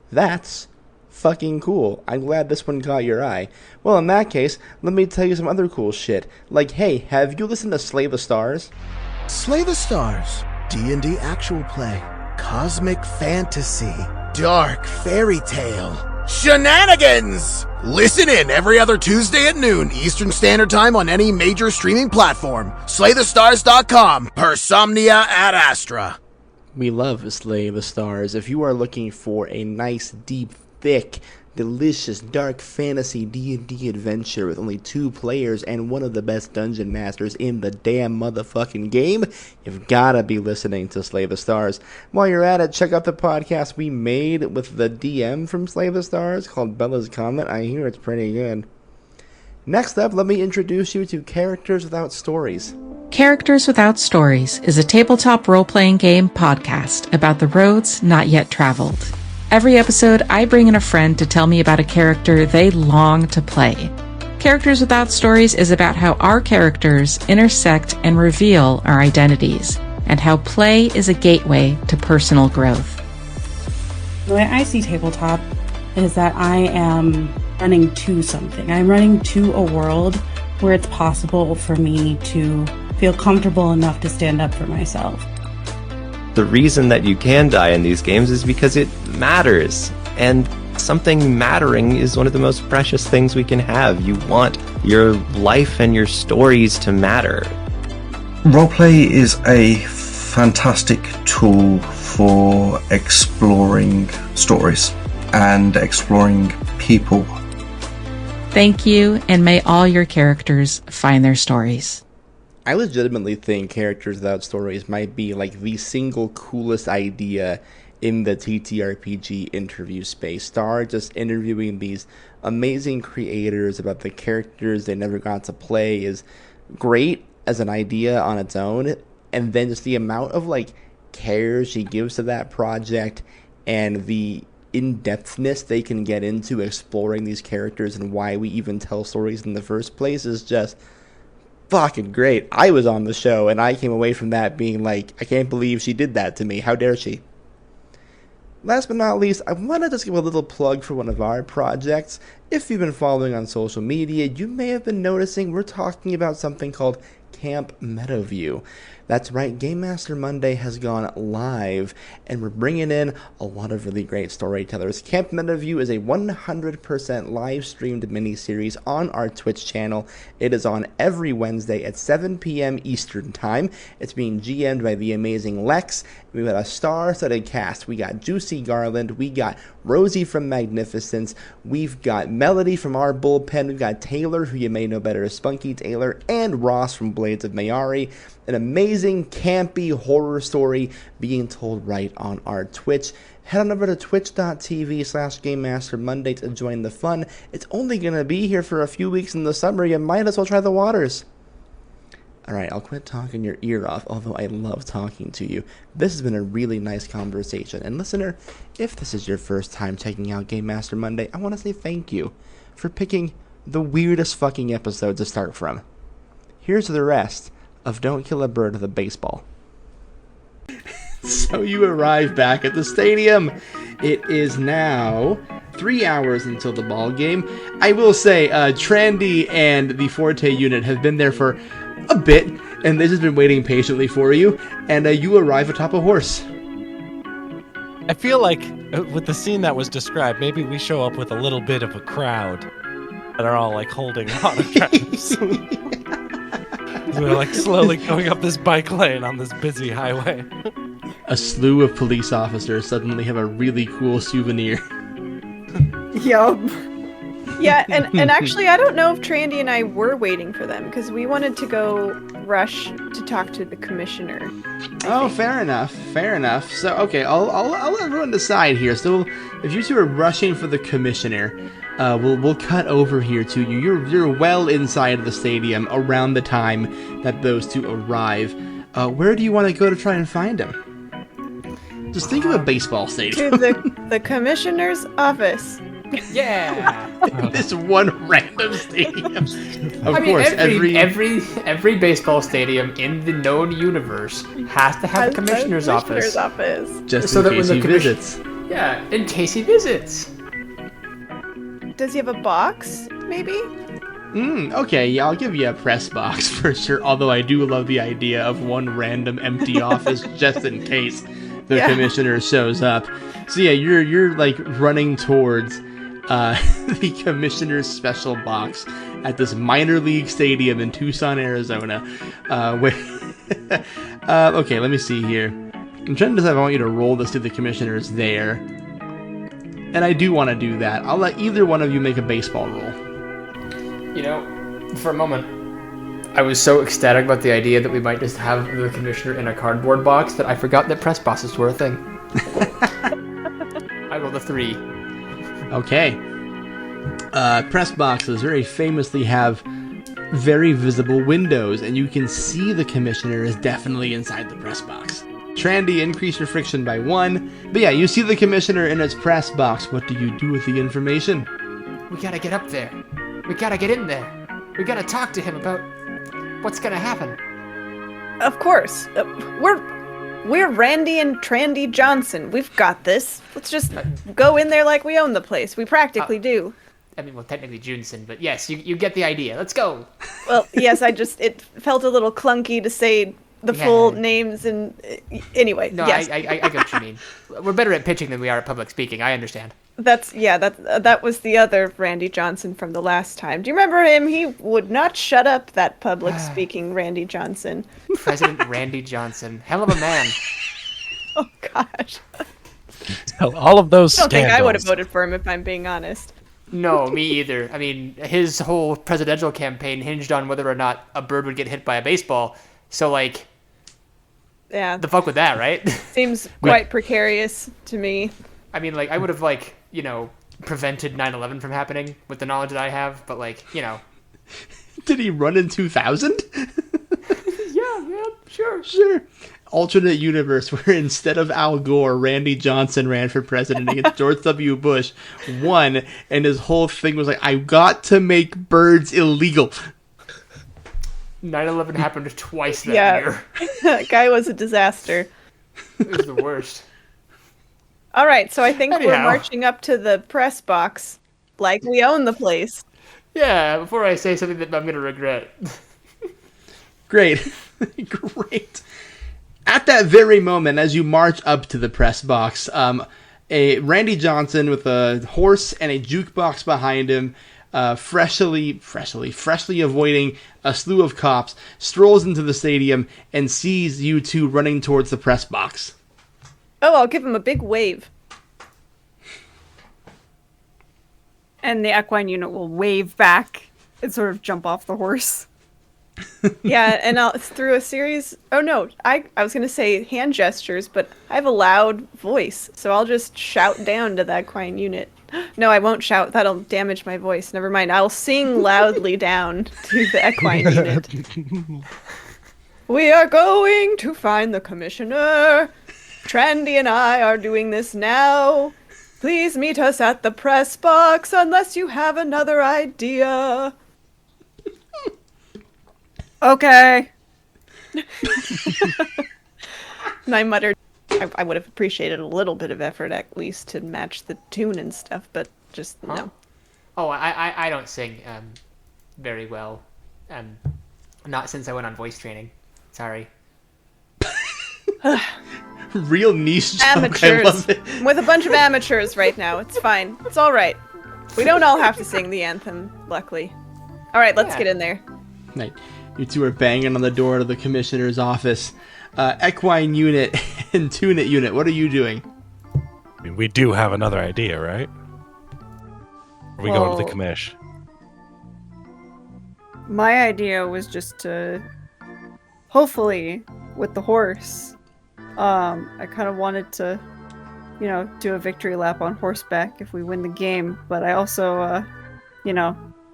That's fucking cool. I'm glad this one caught your eye. Well, in that case, let me tell you some other cool shit. Like, hey, have you listened to Slay the Stars? Slay the Stars, D&D actual play, cosmic fantasy, dark fairy tale, shenanigans! Listen in every other Tuesday at noon Eastern Standard Time on any major streaming platform. SlayTheStars.com, Persomnia ad Astra. We love Slay the Stars. If you are looking for a nice, deep, thick, delicious, dark fantasy D&D adventure with only 2 players and one of the best dungeon masters in the damn motherfucking game, you've gotta be listening to Slay the Stars. While you're at it, check out the podcast we made with the DM from Slay the Stars called Bella's Comment. I hear it's pretty good. Next up, let me introduce you to Characters Without Stories. Characters Without Stories is a tabletop role-playing game podcast about the roads not yet traveled. Every episode, I bring in a friend to tell me about a character they long to play. Characters Without Stories is about how our characters intersect and reveal our identities, and how play is a gateway to personal growth. The way I see tabletop is that I am running to something. I'm running to a world where it's possible for me to feel comfortable enough to stand up for myself. The reason that you can die in these games is because it matters. And something mattering is one of the most precious things we can have. You want your life and your stories to matter. Roleplay is a fantastic tool for exploring stories and exploring people. Thank you, and may all your characters find their stories. I legitimately think Characters Without Stories might be like the single coolest idea in the TTRPG interview space. Star just interviewing these amazing creators about the characters they never got to play is great as an idea on its own, and then just the amount of like care she gives to that project and the in-depthness they can get into exploring these characters and why we even tell stories in the first place is just fucking great. I was on the show and I came away from that being like, I can't believe she did that to me. How dare she? Last but not least, I want to just give a little plug for one of our projects. If you've been following on social media, you may have been noticing we're talking about something called Camp Meadowview. That's right, Game Master Monday has gone live, and we're bringing in a lot of really great storytellers. Camp Meadowview is a 100% live-streamed miniseries on our Twitch channel. It is on every Wednesday at 7 p.m. Eastern Time. It's being GM'd by the amazing Lex. We've got a star-studded cast. We got Juicy Garland. We got Rosie from Magnificence. We've got Melody from our bullpen. We've got Taylor, who you may know better as Spunky Taylor, and Ross from Blades of Mayari. An amazing, campy horror story being told right on our Twitch. Head on over to twitch.tv/GameMasterMonday to join the fun. It's only going to be here for a few weeks in the summer. You might as well try the waters. Alright, I'll quit talking your ear off, although I love talking to you. This has been a really nice conversation. And listener, if this is your first time checking out Game Master Monday, I want to say thank you for picking the weirdest fucking episode to start from. Here's the rest of Don't Kill a Bird with a Baseball. So you arrive back at the stadium. It is now 3 hours until the ball game. I will say, Trandy and the Forte unit have been there for a bit, and they've just been waiting patiently for you, and you arrive atop a horse. I feel like with the scene that was described, maybe we show up with a little bit of a crowd that are all like holding autographs. We're like slowly going up this bike lane on this busy highway. A slew of police officers suddenly have a really cool souvenir. Yup. Yeah, and actually, I don't know if Trandy and I were waiting for them because we wanted to go rush to talk to the commissioner. I think. Fair enough. Fair enough. So, okay, I'll let everyone decide here. So, if you two are rushing for the commissioner, we'll cut over here to you. You're well inside of the stadium around the time that those two arrive. Where do you want to go to try and find him? Just think of a baseball stadium. To the commissioner's office. Yeah. This one random stadium. Of I mean, course, every baseball stadium in the known universe has to have a commissioner's office. Just So in that case when he the visits. Yeah, in case he visits. Does he have a box, maybe? Okay, yeah, I'll give you a press box for sure. Although I do love the idea of one random empty office just in case the commissioner shows up. So yeah, you're like running towards the commissioner's special box at this minor league stadium in Tucson, Arizona. Where okay, let me see here. I'm trying to decide if I want you to roll this to the commissioner's there. And I do want to do that. I'll let either one of you make a baseball roll. You know, for a moment, I was so ecstatic about the idea that we might just have the commissioner in a cardboard box that I forgot that press boxes were a thing. I rolled a 3. Okay. Press boxes very famously have very visible windows, and you can see the commissioner is definitely inside the press box. Trandy, increase your friction by 1. But yeah, you see the commissioner in his press box. What do you do with the information? We gotta get up there. We gotta get in there. We gotta talk to him about what's gonna happen. Of course. We're Randy and Trandy Johnson. We've got this. Let's just go in there like we own the place. We practically do. I mean, well, technically Junson, but yes, you get the idea. Let's go. Well, yes, it felt a little clunky to say the full names and anyway. No, yes. I get what you mean. We're better at pitching than we are at public speaking. I understand. That was the other Randy Johnson from the last time. Do you remember him? He would not shut up, that public speaking Randy Johnson. President Randy Johnson. Hell of a man. Oh gosh. All of those I don't think I would have scandals. voted for him if I'm being honest. No, me either. I mean, his whole presidential campaign hinged on whether or not a bird would get hit by a baseball. So, like, Yeah. the fuck with that, right? Seems quite precarious to me. I mean, like, I would have, like, prevented 9/11 from happening with the knowledge that I have, but, like, Did he run in 2000? Yeah, sure. Sure. Alternate universe where instead of Al Gore, Randy Johnson ran for president against George W. Bush, won, and his whole thing was like, I got to make birds illegal. 9/11 happened twice that year. That guy was a disaster. It was the worst. All right, so I think we're Anyhow. marching up to the press box like we own the place. Yeah, before I say something that I'm going to regret. Great. Great. At that very moment, as you march up to the press box, a Randy Johnson with a horse and a jukebox behind him, freshly avoiding a slew of cops, strolls into the stadium and sees you two running towards the press box. Oh, I'll give him a big wave. And the equine unit will wave back and sort of jump off the horse. Yeah, and I'll through a series. Oh no, I was gonna say hand gestures, but I have a loud voice, so I'll just shout down to the equine unit. No, I won't shout. That'll damage my voice. Never mind. I'll sing loudly down to the equine unit. We are going to find the commissioner. Trandy and I are doing this now. Please meet us at the press box unless you have another idea. Okay. And I muttered, I would have appreciated a little bit of effort at least to match the tune and stuff, but just no. Oh, I don't sing very well. Not since I went on voice training. Sorry. Real niche joke. I Amateurs. love it. I'm with a bunch of amateurs right now. It's fine. It's all right. We don't all have to sing the anthem, luckily. All right, let's get in there. Right. You two are banging on the door to the commissioner's office. Equine unit and tune-it unit, what are you doing? I mean, we do have another idea, right? Are we going to the Well- commish? My idea was just to, hopefully, with the horse, I kind of wanted to, do a victory lap on horseback if we win the game, but I also,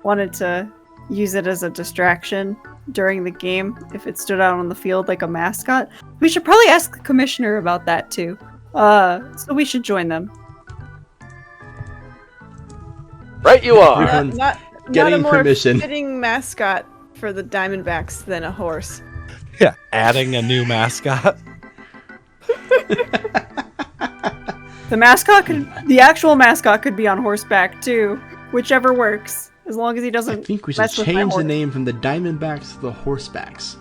wanted to use it as a distraction during the game if it stood out on the field like a mascot. We should probably ask the commissioner about that too. So we should join them. Right you are. Everyone's Not a getting more permission. fitting mascot for the Diamondbacks than a horse. Yeah, adding a new mascot. The actual mascot could be on horseback too, whichever works, as long as he I doesn't. think we should mess with my change the horse. name from the Diamondbacks to the Horsebacks.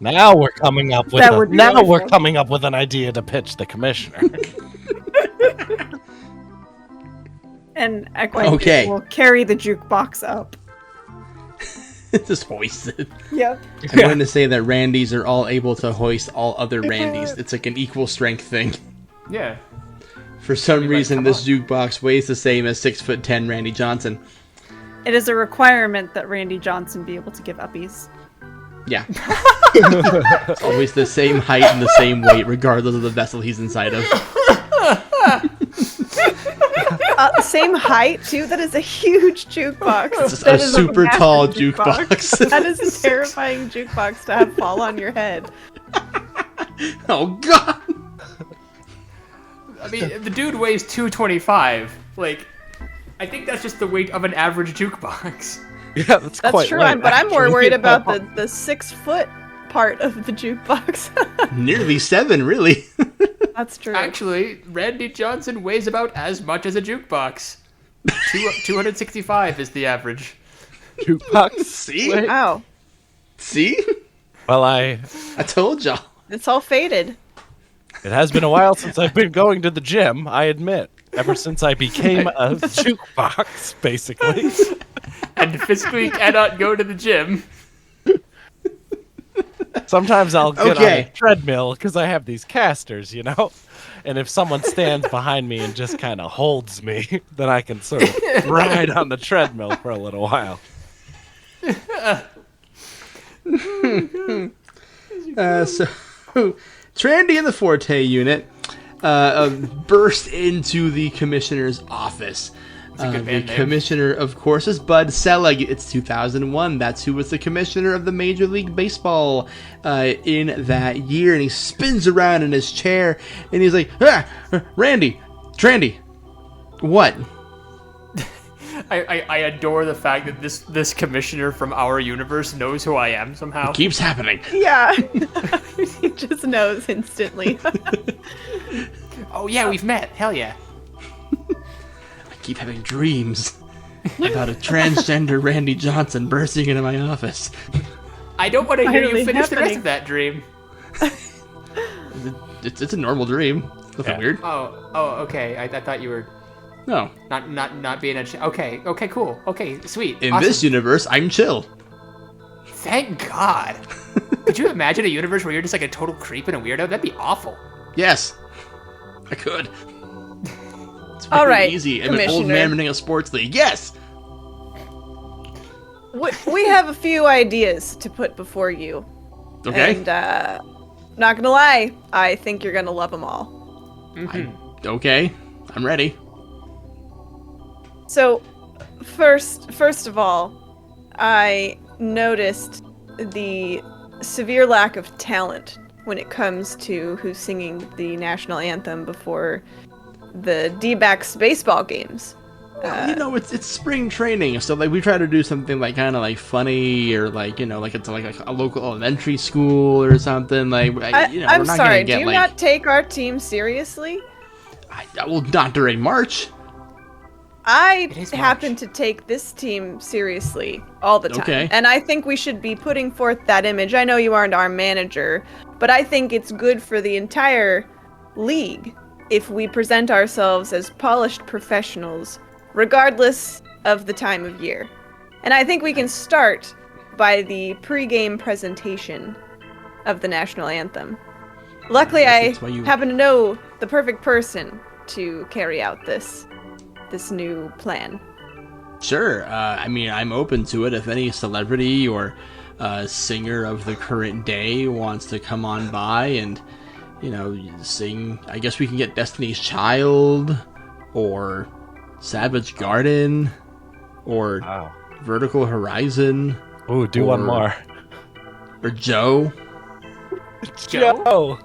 Now we're coming up with That would be we're wonderful. coming up with an idea to pitch the commissioner. And Equine Okay. will carry the jukebox up. Just hoist it. Yep. I'm going to say that Randys are all able to hoist all other Randys. It's like an equal strength thing. Yeah. For some like, reason, come this on. jukebox weighs the same as 6'10" Randy Johnson. It is a requirement that Randy Johnson be able to give uppies. Yeah. It's always the same height and the same weight, regardless of the vessel he's inside of. Same height too. That is a huge jukebox. It's That a is super massive tall jukebox. That is a terrifying jukebox to have fall on your head. Oh, God! I mean, the dude weighs 225. Like, I think that's just the weight of an average jukebox. Yeah, that's That's quite true. right, But I'm more actually. worried about the 6 foot part of the jukebox. Nearly 7, really. That's true. Actually, Randy Johnson weighs about as much as a jukebox. 265 is the average. Jukebox. See? Wow. See? Well, I told y'all. It's all faded. It has been a while since I've been going to the gym, I admit. Ever since I became a jukebox, basically. And physically cannot go to the gym. Sometimes I'll get on Okay. a treadmill because I have these casters, And if someone stands behind me and just kind of holds me, then I can sort of ride on the treadmill for a little while. So, Trandy and the Forte unit burst into the commissioner's office. a good The band name. commissioner, of course, is Bud Selig. It's 2001. That's who was the commissioner of the Major League Baseball in that year. And he spins around in his chair, and he's like, Randy, Trandy, what? I adore the fact that this commissioner from our universe knows who I am somehow. Keeps happening. Yeah. He just knows instantly. Oh yeah, we've met. Hell yeah. I keep having dreams about a transgender Randy Johnson bursting into my office. I don't want to hear Finally you finish the rest happening. of that dream. It's a normal dream. Nothing weird. Oh, okay. I thought you were No. not being a. Okay, cool. Okay, sweet. In awesome. this universe, I'm chill. Thank God. Could you imagine a universe where you're just like a total creep and a weirdo? That'd be awful. Yes. I could. It's All very right, easy. I'm an old Commissioner. man running a sports league. Yes. We have a few ideas to put before you. Okay. And, not gonna lie, I think you're gonna love them all. Okay. I'm ready. So, first of all, I noticed the severe lack of talent when it comes to who's singing the national anthem before the D-backs baseball games. Well, it's spring training, so like we try to do something like kind of like funny or like like it's like a local elementary school or something like. we're I'm not sorry, gonna do get you like. not take our team seriously? Well, not during March. I It is happen March. to take this team seriously all the time. Okay. And I think we should be putting forth that image. I know you aren't our manager, but I think it's good for the entire league if we present ourselves as polished professionals, regardless of the time of year. And I think we can start by the pregame presentation of the national anthem. Luckily, I That's why you- happen to know the perfect person to carry out this. this new plan? Sure. I mean, I'm open to it. If any celebrity or singer of the current day wants to come on by and, sing, I guess we can get Destiny's Child or Savage Garden or Vertical Horizon. Ooh, do one more. Or Joe. Joe.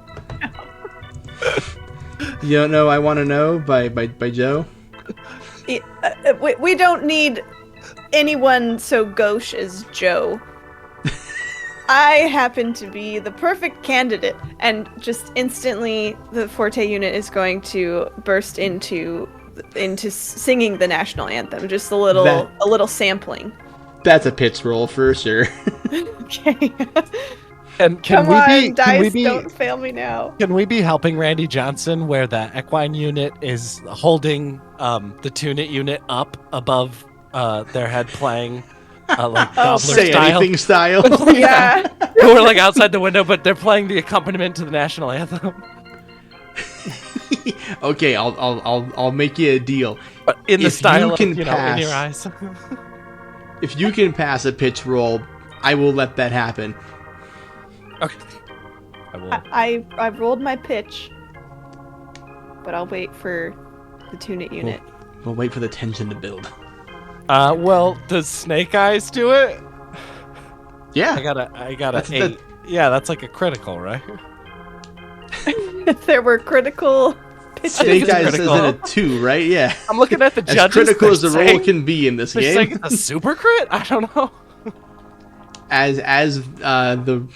You don't know I Want to Know by Joe? We don't need anyone so gauche as Joe. I happen to be the perfect candidate, and just instantly the Forte unit is going to burst into singing the national anthem. Just a little sampling. That's a pitch roll for sure. Okay. And Come on, dice, don't fail me now. Can we be helping Randy Johnson where the Equine unit is holding the Tunit unit up above their head playing like Gobbler Say style? Anything style? Yeah. We're like outside the window, but they're playing the accompaniment to the national anthem. Okay, I'll make you a deal. But in the If style you of, can in pass- your eyes. If you can pass a pitch roll, I will let that happen. Okay. I will. I rolled my pitch, but I'll wait for the Tunit unit. We'll wait for the tension to build. Well, does Snake Eyes do it? Yeah. I got That's- an 8. Yeah, that's like a critical, right? If there were critical pitches. Snake Eyes critical. is in a 2, right? Yeah. I'm looking at the As judges. critical as the they're roll saying- can be in this They're saying game. it's a super crit? I don't know. As the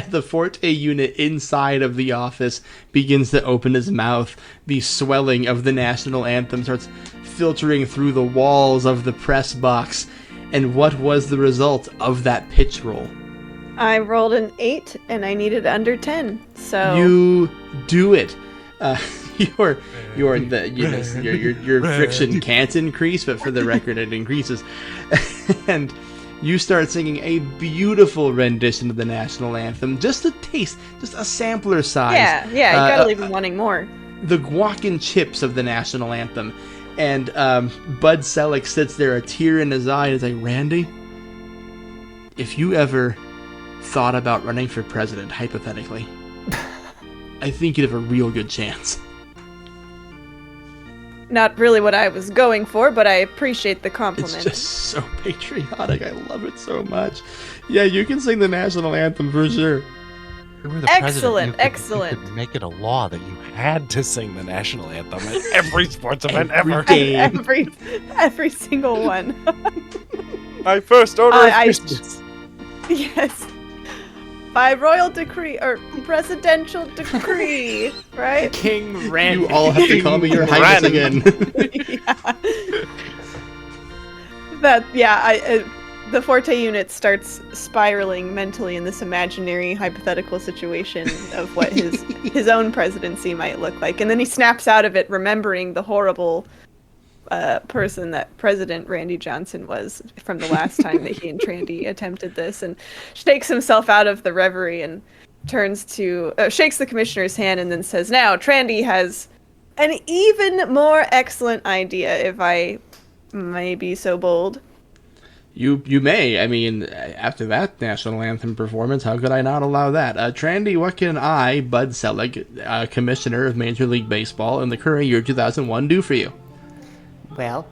the Forte unit inside of the office begins to open his mouth, the swelling of the national anthem starts filtering through the walls of the press box. And what was the result of that pitch roll? I rolled an 8 and I needed under 10. So You do it. Your friction can't increase, but for the record, it increases. And you start singing a beautiful rendition of the national anthem. Just a taste, just a sampler size. yeah, you gotta leave him wanting more. The guac and chips of the national anthem. And Bud Selleck sits there, a tear in his eye, and is like, Randy, if you ever thought about running for president, hypothetically, I think you'd have a real good chance. Not really what I was going for, but I appreciate the compliment. It's just so patriotic. I love it so much. Yeah, you can sing the national anthem for sure. You were the Excellent, president. You could make it a law that you had to sing the national anthem at every sports event Every ever. game. Every single one. My first order of I- business. Yes. By royal decree, or presidential decree, right? King Randy. You all have to call me your highness again. The Forte unit starts spiraling mentally in this imaginary hypothetical situation of what his own presidency might look like, and then he snaps out of it, remembering the horrible person that President Randy Johnson was from the last time that he and Trandy attempted this, and shakes himself out of the reverie and turns to shakes the commissioner's hand and then says, "Now Trandy has an even more excellent idea, if I may be so bold." You may. I mean, after that national anthem performance, how could I not allow that? Trandy, what can I, Bud Selleck, Commissioner of Major League Baseball in the current year 2001, do for you? Well,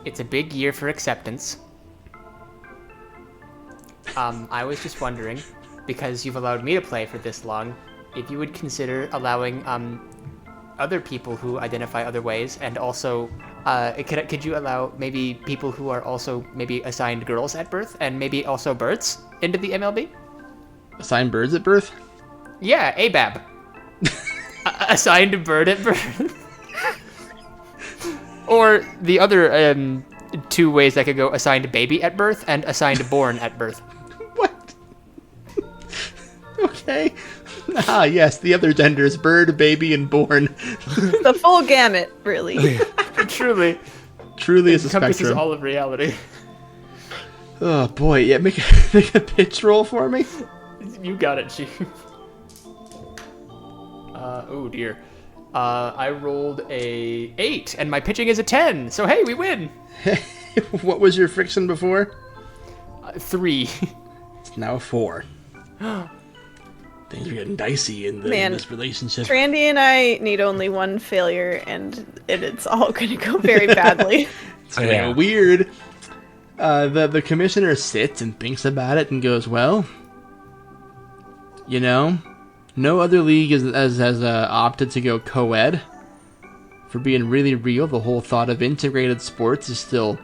it's a big year for acceptance. I was just wondering, because you've allowed me to play for this long, if you would consider allowing other people who identify other ways, and also could you allow maybe people who are also maybe assigned girls at birth and maybe also birds into the MLB? Assign birds at birth? Yeah, ABAB. Assigned bird at birth. Or the other two ways that could go: assigned baby at birth and assigned born at birth. What? Okay. Ah, yes, the other genders: bird, baby, and born. The full gamut, really. Truly is a encompasses spectrum. all of reality. Oh boy, yeah, make a pitch roll for me. You got it, Chief. Oh dear. I rolled a 8, and my pitching is a 10. So hey, we win. What was your friction before? 3. It's now 4. Things are getting dicey in this relationship. Randy and I need only one failure, and it's all going to go very badly. It's going to go weird. The commissioner sits and thinks about it and goes, well, you know, no other league has opted to go co-ed. For being really real, the whole thought of integrated sports is still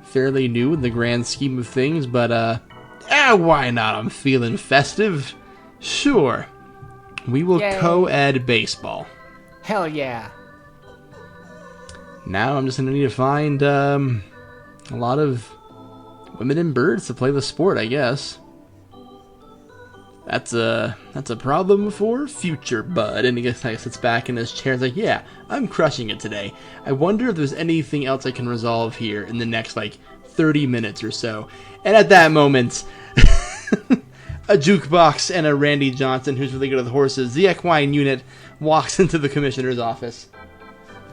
fairly new in the grand scheme of things, but why not? I'm feeling festive. Sure. We will co-ed baseball. Hell yeah. Now I'm just going to need to find a lot of women and birds to play the sport, I guess. That's a problem for future Bud. And he gets sits back in his chair and is like, yeah, I'm crushing it today. I wonder if there's anything else I can resolve here in the next, 30 minutes or so. And at that moment, a jukebox and a Randy Johnson, who's really good with horses, the equine unit, walks into the commissioner's office.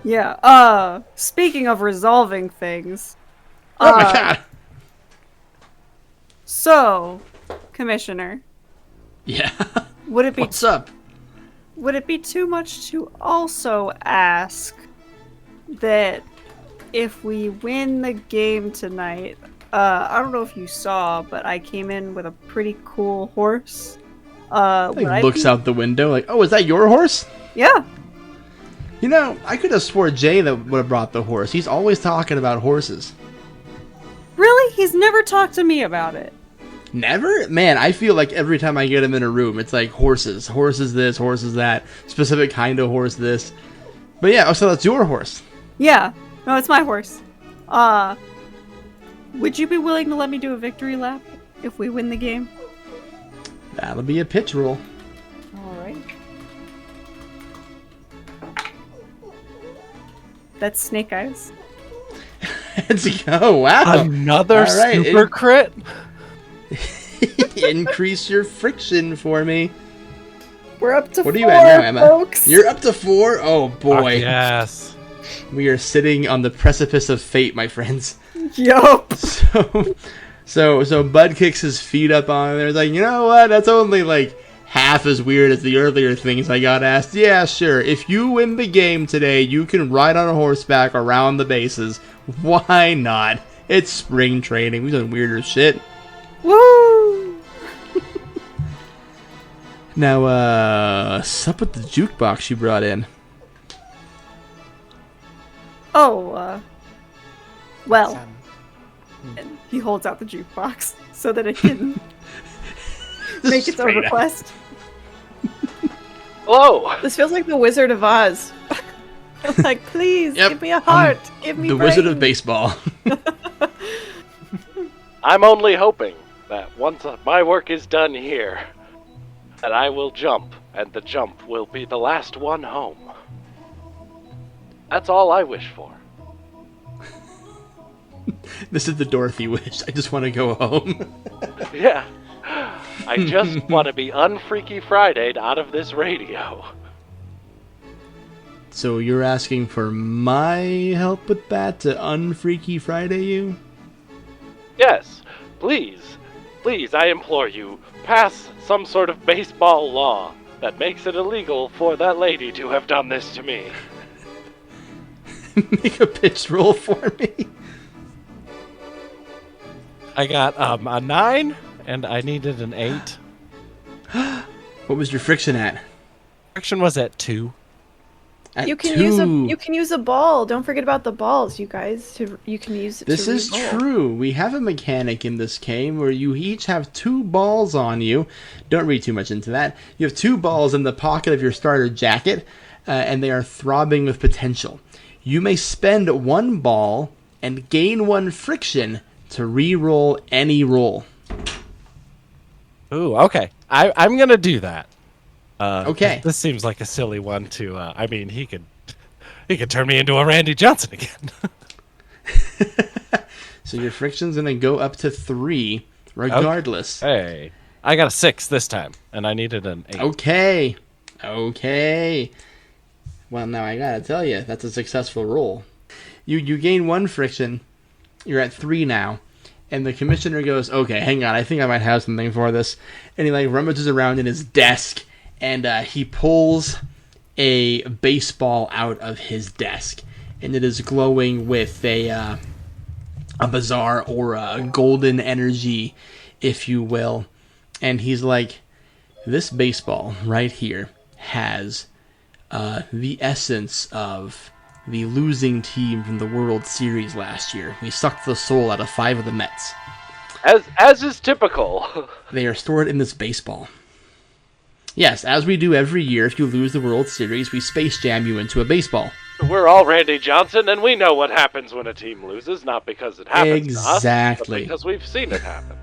Yeah, speaking of resolving things. Oh my god! So, Commissioner. Yeah. What's up? Would it be too much to also ask that if we win the game tonight, I don't know if you saw, but I came in with a pretty cool horse. Looks out the window like, oh, is that your horse? Yeah. You know, I could have swore Jay that would have brought the horse. He's always talking about horses. Really? He's never talked to me about it. Never? Man, I feel like every time I get him in a room, it's like horses. Horses this, horses that. Specific kind of horse this. But yeah, so that's your horse. Yeah. No, it's my horse. Would you be willing to let me do a victory lap if we win the game? That'll be a pitch roll. Alright. That's Snake Eyes. Let's go. Wow. Another super crit? Increase your friction for me. We're up to 4, What are you at now, Emma? folks. You're up to 4? Oh, boy. Yes. We are sitting on the precipice of fate, my friends. Yup. So Bud kicks his feet up on there. He's like, you know what? That's only half as weird as the earlier things I got asked. Yeah, sure. If you win the game today, you can ride on a horseback around the bases. Why not? It's spring training. We've done weirder shit. Woo! Now, what's up with the jukebox you brought in? Oh, well. And he holds out the jukebox so that it can make its own request. Hello! This feels like the Wizard of Oz. I'm please, give me a heart. Give me the brains. Wizard of Baseball. I'm only hoping that once my work is done here, that I will jump, and the jump will be the last one home. That's all I wish for. This is the Dorothy wish. I just want to go home. Yeah. I just want to be unfreaky Friday'd out of this radio. So you're asking for my help with that to unfreaky Friday you? Yes, please, I implore you, pass some sort of baseball law that makes it illegal for that lady to have done this to me. Make a pitch roll for me. I got a 9, and I needed an 8. What was your friction at? Friction was at 2. At You can 2. use a ball. Don't forget about the balls, you guys. You can use it. This to is re-roll. true. We have a mechanic in this game where you each have 2 balls on you. Don't read too much into that. You have 2 balls in the pocket of your starter jacket, and they are throbbing with potential. You may spend 1 ball and gain 1 friction to re-roll any roll. Ooh, okay. I'm gonna do that. Okay. This seems like a silly one to. I mean, he could turn me into a Randy Johnson again. So your friction's gonna go up to 3, regardless. Hey, I got a 6 this time, and I needed an 8. Okay. Well, now I gotta tell you, that's a successful roll. You gain 1 friction. You're at 3 now. And the commissioner goes, okay, hang on, I think I might have something for this. And he rummages around in his desk, and he pulls a baseball out of his desk. And it is glowing with a bizarre aura, a golden energy, if you will. And he's like, this baseball right here has the essence of the losing team from the World Series last year. We sucked the soul out of 5 of the Mets. As is typical. They are stored in this baseball. Yes, as we do every year, if you lose the World Series, we space jam you into a baseball. We're all Randy Johnson, and we know what happens when a team loses, not because it happens to us, Exactly. but because we've seen it happen.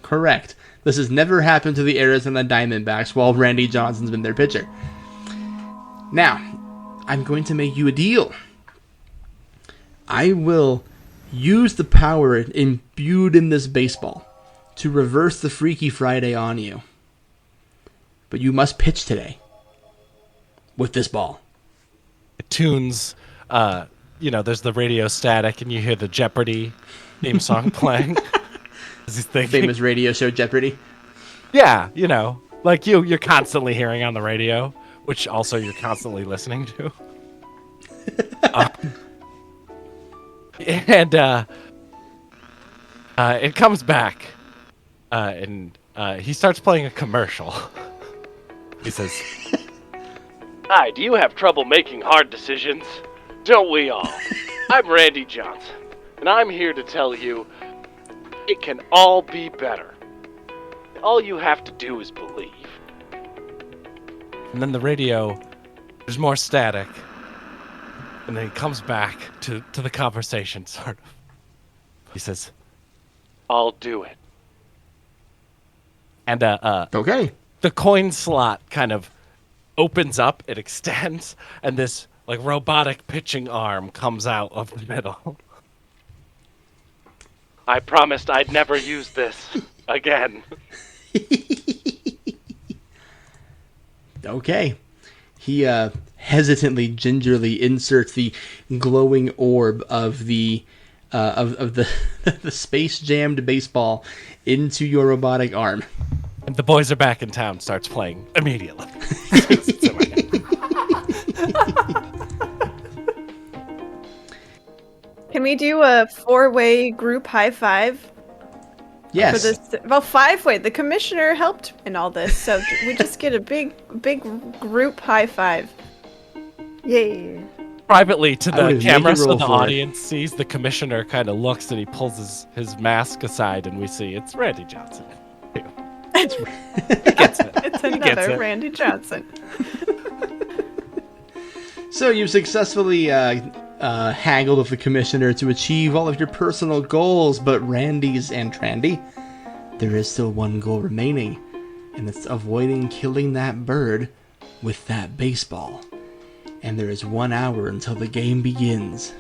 Correct. This has never happened to the Arizona Diamondbacks while Randy Johnson's been their pitcher. Now, I'm going to make you a deal. I will use the power imbued in this baseball to reverse the Freaky Friday on you. But you must pitch today with this ball. It tunes, there's the radio static and you hear the Jeopardy theme song playing. As he's thinking. Famous radio show Jeopardy. Yeah, like you're constantly hearing on the radio, which also you're constantly listening to. And it comes back, and he starts playing a commercial. He says, Hi, do you have trouble making hard decisions? Don't we all? I'm Randy Johnson, and I'm here to tell you it can all be better. All you have to do is believe. and then the radio, there's more static. And then he comes back to the conversation, sort of. He says, I'll do it. And Okay. the coin slot kind of opens up, it extends, and this like robotic pitching arm comes out of the middle. I promised I'd never use this again. Okay. He hesitantly, gingerly inserts the glowing orb of the the space jammed baseball into your robotic arm. And The Boys Are Back in Town starts playing immediately. Can we do a 4-way group high five? Yes. For this, well, 5-way. The commissioner helped in all this, so we just get a big group high five. Yay! Privately to I the would camera, make you so roll the for it. audience sees the commissioner kind of looks and he pulls his mask aside, and we see it's Randy Johnson. He gets it. It's He gets another it. Randy Johnson. So you've successfully haggled with the commissioner to achieve all of your personal goals, but Randy's and Trandy, there is still one goal remaining, and it's avoiding killing that bird with that baseball. And there is 1 hour until the game begins.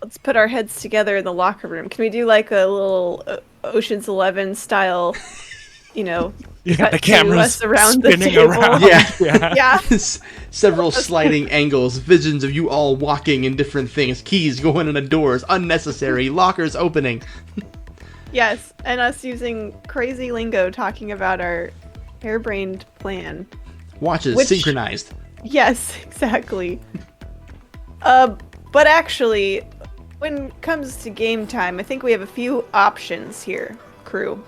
Let's put our heads together in the locker room. Can we do like a little Ocean's 11 style, Yeah, cut the to camera's us around the spinning table? around. Yeah. Yeah. Several sliding angles, visions of you all walking in different things, keys going into doors, unnecessary, lockers opening. Yes, and us using crazy lingo talking about our harebrained plan. Watches Which- synchronized. Yes, exactly. But actually, when it comes to game time, I think we have a few options here, crew.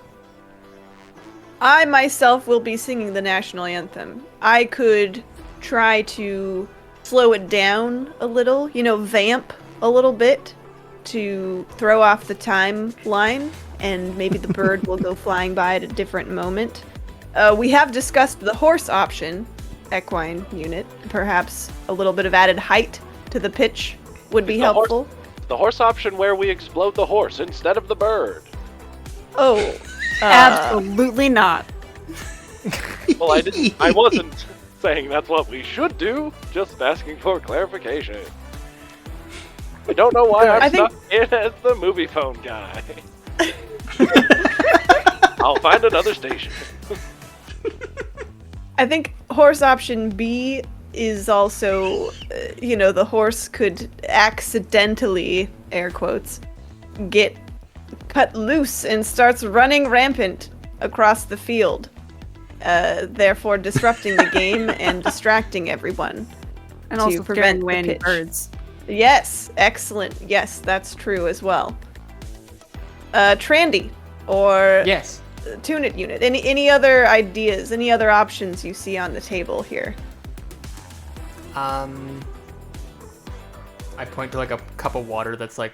I myself will be singing the national anthem. I could try to slow it down a little, vamp a little bit to throw off the timeline, and maybe the bird will go flying by at a different moment. We have discussed the horse option, equine unit. Perhaps a little bit of added height to the pitch would be helpful. The horse option where we explode the horse instead of the bird. Oh, Absolutely not. Well, I wasn't saying that's what we should do, just asking for clarification. I don't know why I'm stuck in as the movie phone guy. I'll find another station. I think horse option B is also, the horse could accidentally, air quotes, get cut loose and starts running rampant across the field, therefore disrupting the game and distracting everyone. And to also prevent scaring the Wendy pitch. birds. Yes, excellent. Yes, that's true as well. Trandy, or Yes. Tune It unit. Any other ideas? Any other options you see on the table here? I point to like a cup of water that's like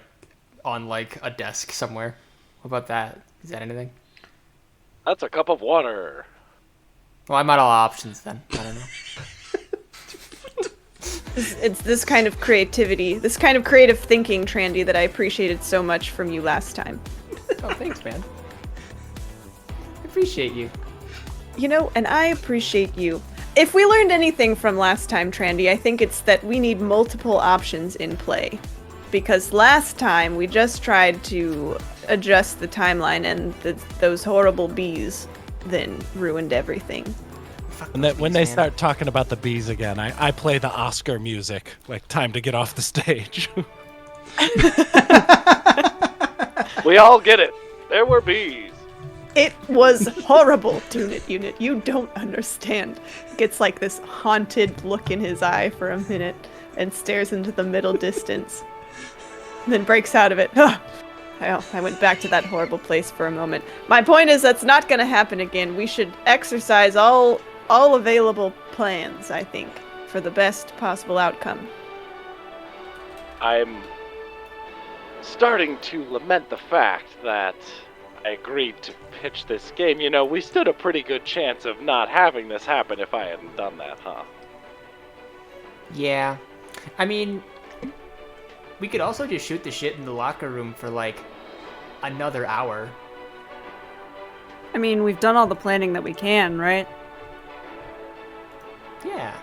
on like a desk somewhere. What about that? Is that anything? That's a cup of water. Well, I'm out of options then. I don't know. It's this kind of creativity, this kind of creative thinking, Trandy, that I appreciated so much from you last time. Oh, thanks, man. I appreciate you. And I appreciate you. If we learned anything from last time, Trandy, I think it's that we need multiple options in play. Because last time we just tried to adjust the timeline and those horrible bees then ruined everything. And that when they start talking about the bees again, I play the Oscar music, like time to get off the stage. We all get it. There were bees. It was horrible, Tune It unit. You don't understand. Gets like this haunted look in his eye for a minute and stares into the middle distance. And then breaks out of it. I went back to that horrible place for a moment. My point is that's not going to happen again. We should exercise all available plans, I think, for the best possible outcome. I'm starting to lament the fact that I agreed to pitch this game. We stood a pretty good chance of not having this happen if I hadn't done that, huh? Yeah. I mean, we could also just shoot the shit in the locker room for like another hour. I mean, we've done all the planning that we can, right? Yeah.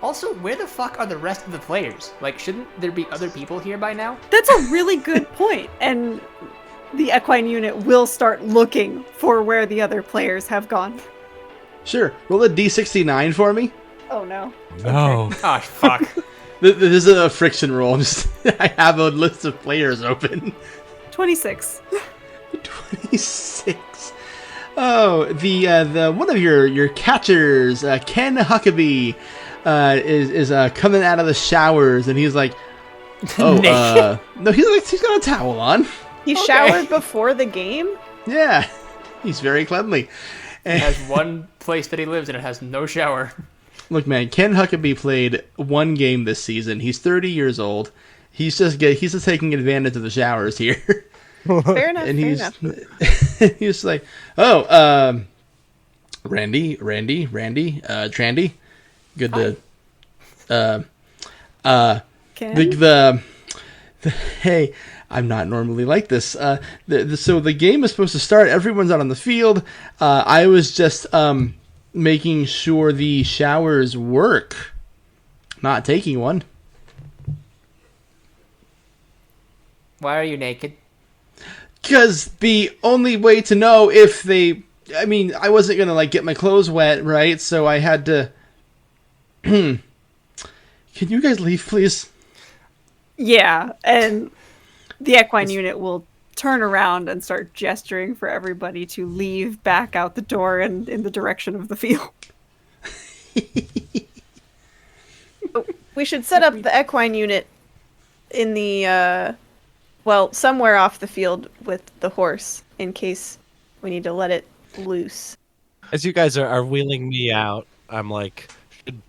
Also, where the fuck are the rest of the players? Like, shouldn't there be other people here by now? That's a really good point. And the Equine unit will start looking for where the other players have gone. Sure. Roll a d69 for me. Oh no. No. Oh, fuck. This is a friction roll. I have a list of players open. 26. 26. Oh, the one of your catchers, Ken Huckabee, is coming out of the showers, and he's like, no, he's got a towel on. He showered before the game? Yeah, he's very cleanly. He has one place that he lives in, it has no shower. Look, man, Ken Huckabee played one game this season. He's 30 years old. He's just taking advantage of the showers here. Fair enough. And he's like, Randy, Trandy, good Hi. to, Ken? hey, I'm not normally like this. So the game is supposed to start. Everyone's out on the field. I was just making sure the showers work. Not taking one. Why are you naked? Because the only way to know if they... I mean, I wasn't going to, get my clothes wet, right? So I had to... Can you guys leave, please? Yeah, and the Equine unit will turn around and start gesturing for everybody to leave back out the door and in the direction of the field. We should set up the Equine unit in the, somewhere off the field with the horse in case we need to let it loose. As you guys are wheeling me out, I'm like,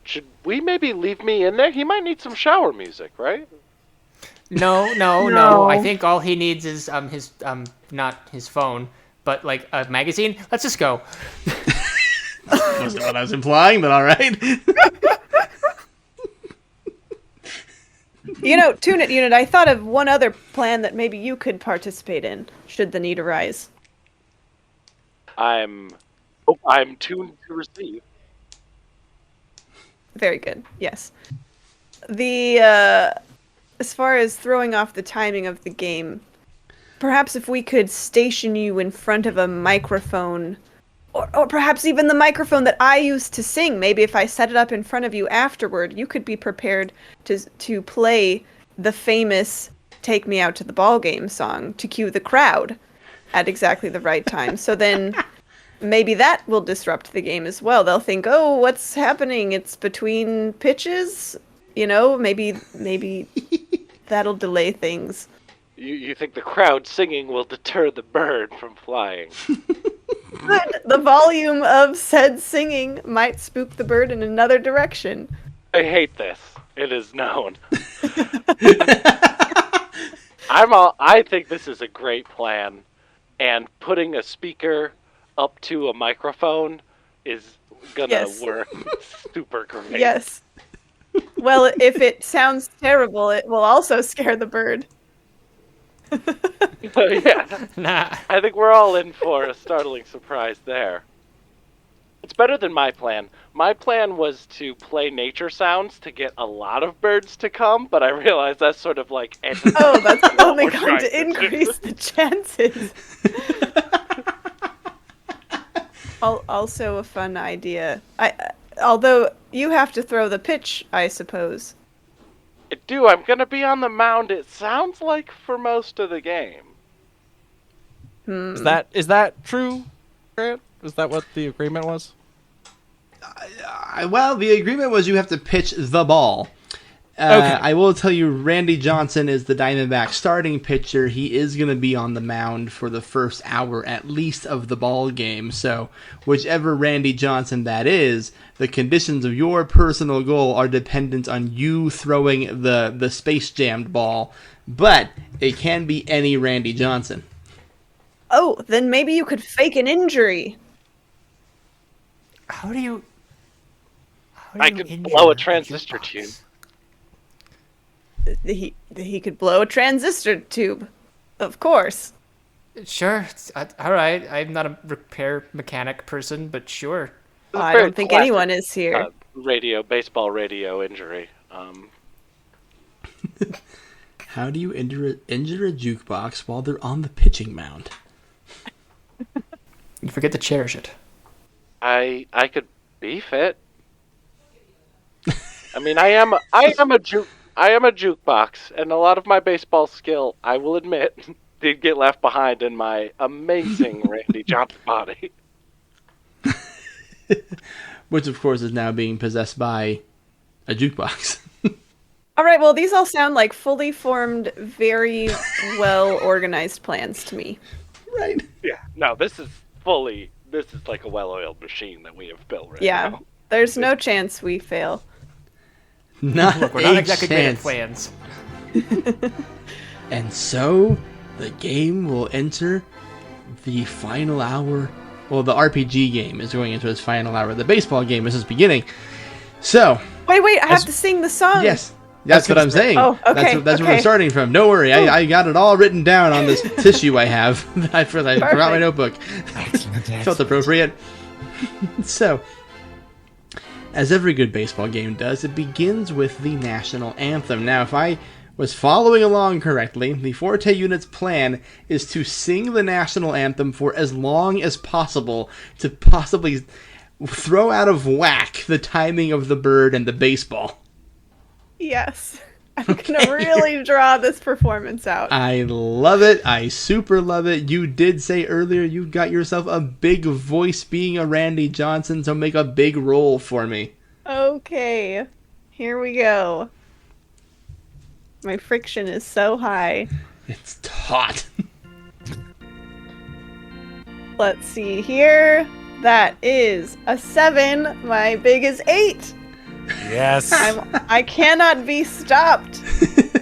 Should we maybe leave me in there? He might need some shower music, right? No. I think all he needs is his not his phone, but like a magazine. Let's just go. Wasn't what I was implying, but all right. Tune It unit, I thought of one other plan that maybe you could participate in, should the need arise. I'm tuned to receive. Very good, yes. As far as throwing off the timing of the game, perhaps if we could station you in front of a microphone or perhaps even the microphone that I used to sing. Maybe if I set it up in front of you afterward, you could be prepared to play the famous "Take Me Out to the Ball Game" song to cue the crowd at exactly the right time. So then maybe that will disrupt the game as well. They'll think, "Oh, what's happening? It's between pitches." Maybe that'll delay things. You think the crowd singing will deter the bird from flying? But the volume of said singing might spook the bird in another direction. I hate this. It is known. I think this is a great plan, and putting a speaker up to a microphone is gonna work super great. Yes. Well, if it sounds terrible, it will also scare the bird. Yeah. Nah. I think we're all in for a startling surprise there. It's better than my plan. My plan was to play nature sounds to get a lot of birds to come, but I realized that's sort of like... Oh, that's only going to increase the chances. Also a fun idea. Although you have to throw the pitch, I suppose. I'm gonna be on the mound, it sounds like, for most of the game. Is that true, Grant? Is that what the agreement was? Well, the agreement was you have to pitch the ball. Okay. I will tell you, Randy Johnson is the Diamondbacks starting pitcher. He is going to be on the mound for the first hour at least of the ball game. So whichever Randy Johnson that is, the conditions of your personal goal are dependent on you throwing the space jammed ball. But it can be any Randy Johnson. Oh, then maybe you could fake an injury. How do you I could blow a transistor tube. He could blow a transistor tube, of course. Sure. All right. I'm not a repair mechanic person, but sure. I don't think anyone is here. Baseball radio injury. How do you injure a jukebox while they're on the pitching mound? You forget to cherish it. I could beef it. I mean, I am a jukebox, and a lot of my baseball skill, I will admit, did get left behind in my amazing Randy Johnson body. Which, of course, is now being possessed by a jukebox. All right, well, these all sound like fully formed, very well-organized plans to me. Right. Yeah. No, this is like a well-oiled machine that we have built right now. There's no chance we fail. Not We're not exactly great at plans. And so, the game will enter the final hour. Well, the RPG game is going into its final hour. The baseball game is just beginning. So... Wait, I have to sing the song. Yes, that's what I'm saying. Oh, okay. That's where we're starting from. Don't worry, I got it all written down on this tissue I have. I forgot my notebook. Excellent. Felt appropriate. So... as every good baseball game does, it begins with the national anthem. Now, if I was following along correctly, the Forte unit's plan is to sing the national anthem for as long as possible to possibly throw out of whack the timing of the bird and the baseball. Yes. I'm going to really draw this performance out. I love it. I super love it. You did say earlier you got yourself a big voice being a Randy Johnson, so make a big role for me. Okay. Here we go. My friction is so high. It's hot. Let's see here. That is a 7. My big is 8. Yes. I cannot be stopped.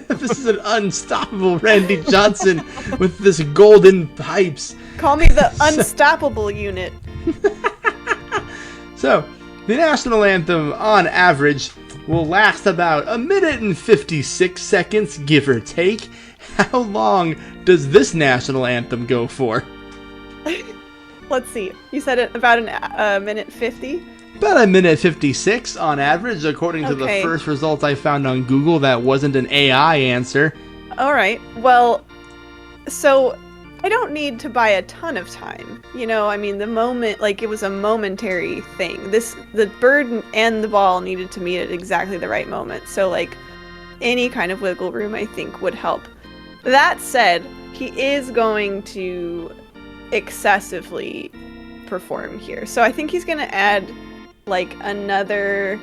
This is an unstoppable Randy Johnson with this golden pipes. Call me the unstoppable unit. So, the national anthem, on average, will last about 1 minute and 56 seconds, give or take. How long does this national anthem go for? Let's see. You said it about a minute 50? About 1 minute 56 on average, according to the first results I found on Google. That wasn't an AI answer. All right. Well, so I don't need to buy a ton of time. I mean, the moment, like, it was a momentary thing. The bird and the ball needed to meet at exactly the right moment. So, like, any kind of wiggle room, I think, would help. That said, he is going to excessively perform here. So I think he's going to add, like, another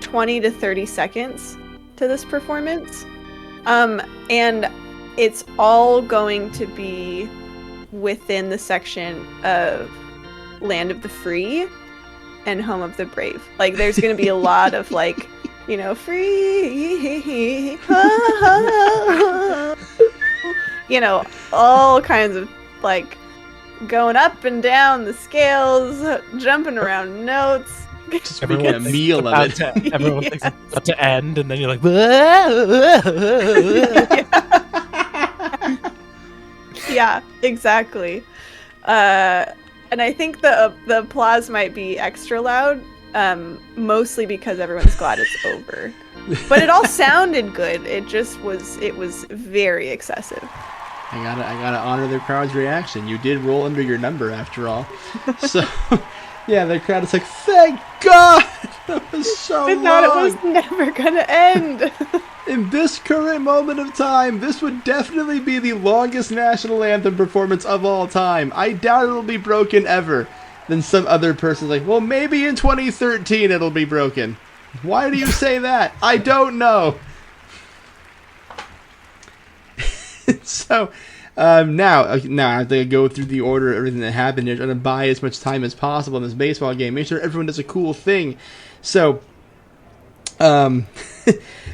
20 to 30 seconds to this performance. And it's all going to be within the section of Land of the Free and Home of the Brave. Like, there's going to be a lot of, like, free, all kinds of, like, going up and down the scales, jumping around notes. Just making a meal of it. Everyone thinks it's about to end, and then you're like, yeah, exactly. And I think the applause might be extra loud, mostly because everyone's glad it's over. But it all sounded good. It was very excessive. I gotta honor the crowd's reaction. You did roll under your number after all. So, yeah, the crowd is like, thank God! That was so long! I thought it was never gonna end! In this current moment of time, this would definitely be the longest national anthem performance of all time. I doubt it'll be broken ever. Then some other person's like, well, maybe in 2013 it'll be broken. Why do you say that? I don't know. So, now I have to go through the order of everything that happened. You're trying to buy as much time as possible in this baseball game. Make sure everyone does a cool thing. So, the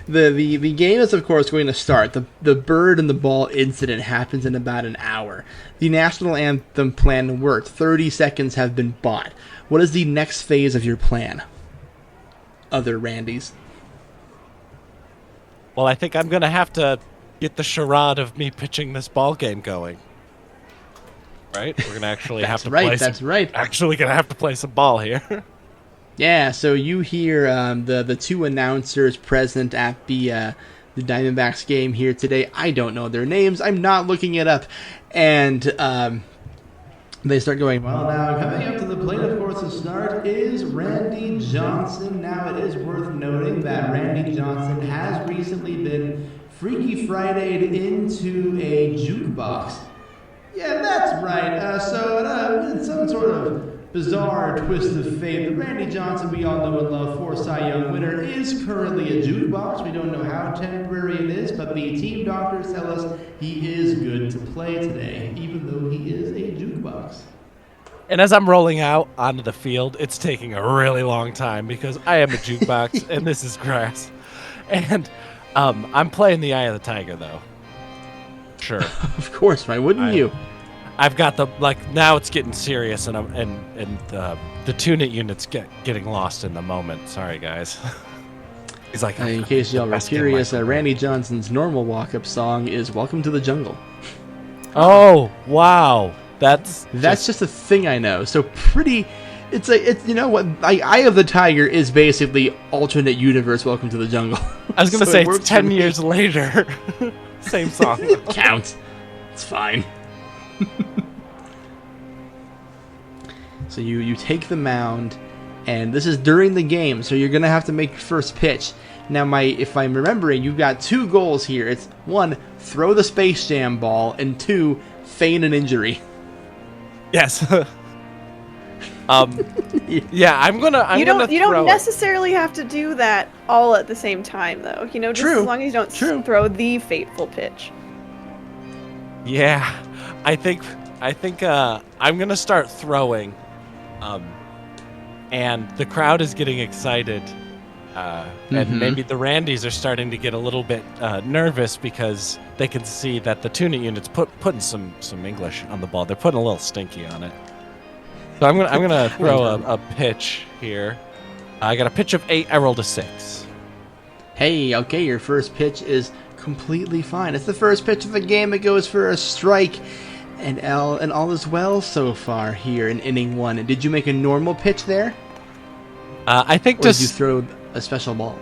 game is, of course, going to start. The bird and the ball incident happens in about an hour. The national anthem plan worked. 30 seconds have been bought. What is the next phase of your plan? Other Randys. well, I think I'm going to have to get the charade of me pitching this ball game going. Right? We're going to actually have to play Actually going to have to play some ball here. Yeah, so you hear the two announcers present at the Diamondbacks game here today. I don't know their names. I'm not looking it up. And they start going, well, now coming up to the plate, of course, to start is Randy Johnson. Now, it is worth noting that Randy Johnson has recently been Freaky Friday'd into a jukebox. Yeah, that's right. So, in some sort of bizarre twist of fate, the Randy Johnson we all know and love, 4 Cy Young winner, is currently a jukebox. We don't know how temporary it is, but the team doctors tell us he is good to play today, even though he is a jukebox. And as I'm rolling out onto the field, it's taking a really long time because I am a jukebox and this is grass. And I'm playing the Eye of the Tiger, though. Sure. Of course, why wouldn't you? I've got now it's getting serious, and the tune-it unit's getting lost in the moment. Sorry, guys. He's like, in case y'all were curious, Randy Johnson's normal walk-up song is "Welcome to the Jungle." Oh wow, that's just a thing I know. So it's you know what? Eye of the Tiger is basically alternate universe "Welcome to the Jungle." I was gonna say it's 10 years later. Same song. It counts. It's fine. So you take the mound, and this is during the game, so you're gonna have to make your first pitch. Now, if I'm remembering, you've got 2 goals here. It's 1, throw the Space Jam ball, and 2, feign an injury. Yes. Yeah, I'm gonna. You don't necessarily have to do that all at the same time, though. Just True. as long as you don't throw the fateful pitch. Yeah, I think I'm gonna start throwing, and the crowd is getting excited, and maybe the Randys are starting to get a little bit nervous because they can see that the tune-it unit's putting some English on the ball. They're putting a little stinky on it. So I'm gonna throw a pitch here. I got a pitch of 8. I rolled a 6. Hey, okay, your first pitch is completely fine. It's the first pitch of the game. It goes for a strike, and all is well so far here in inning 1. Did you make a normal pitch there? I think or did you throw a special ball?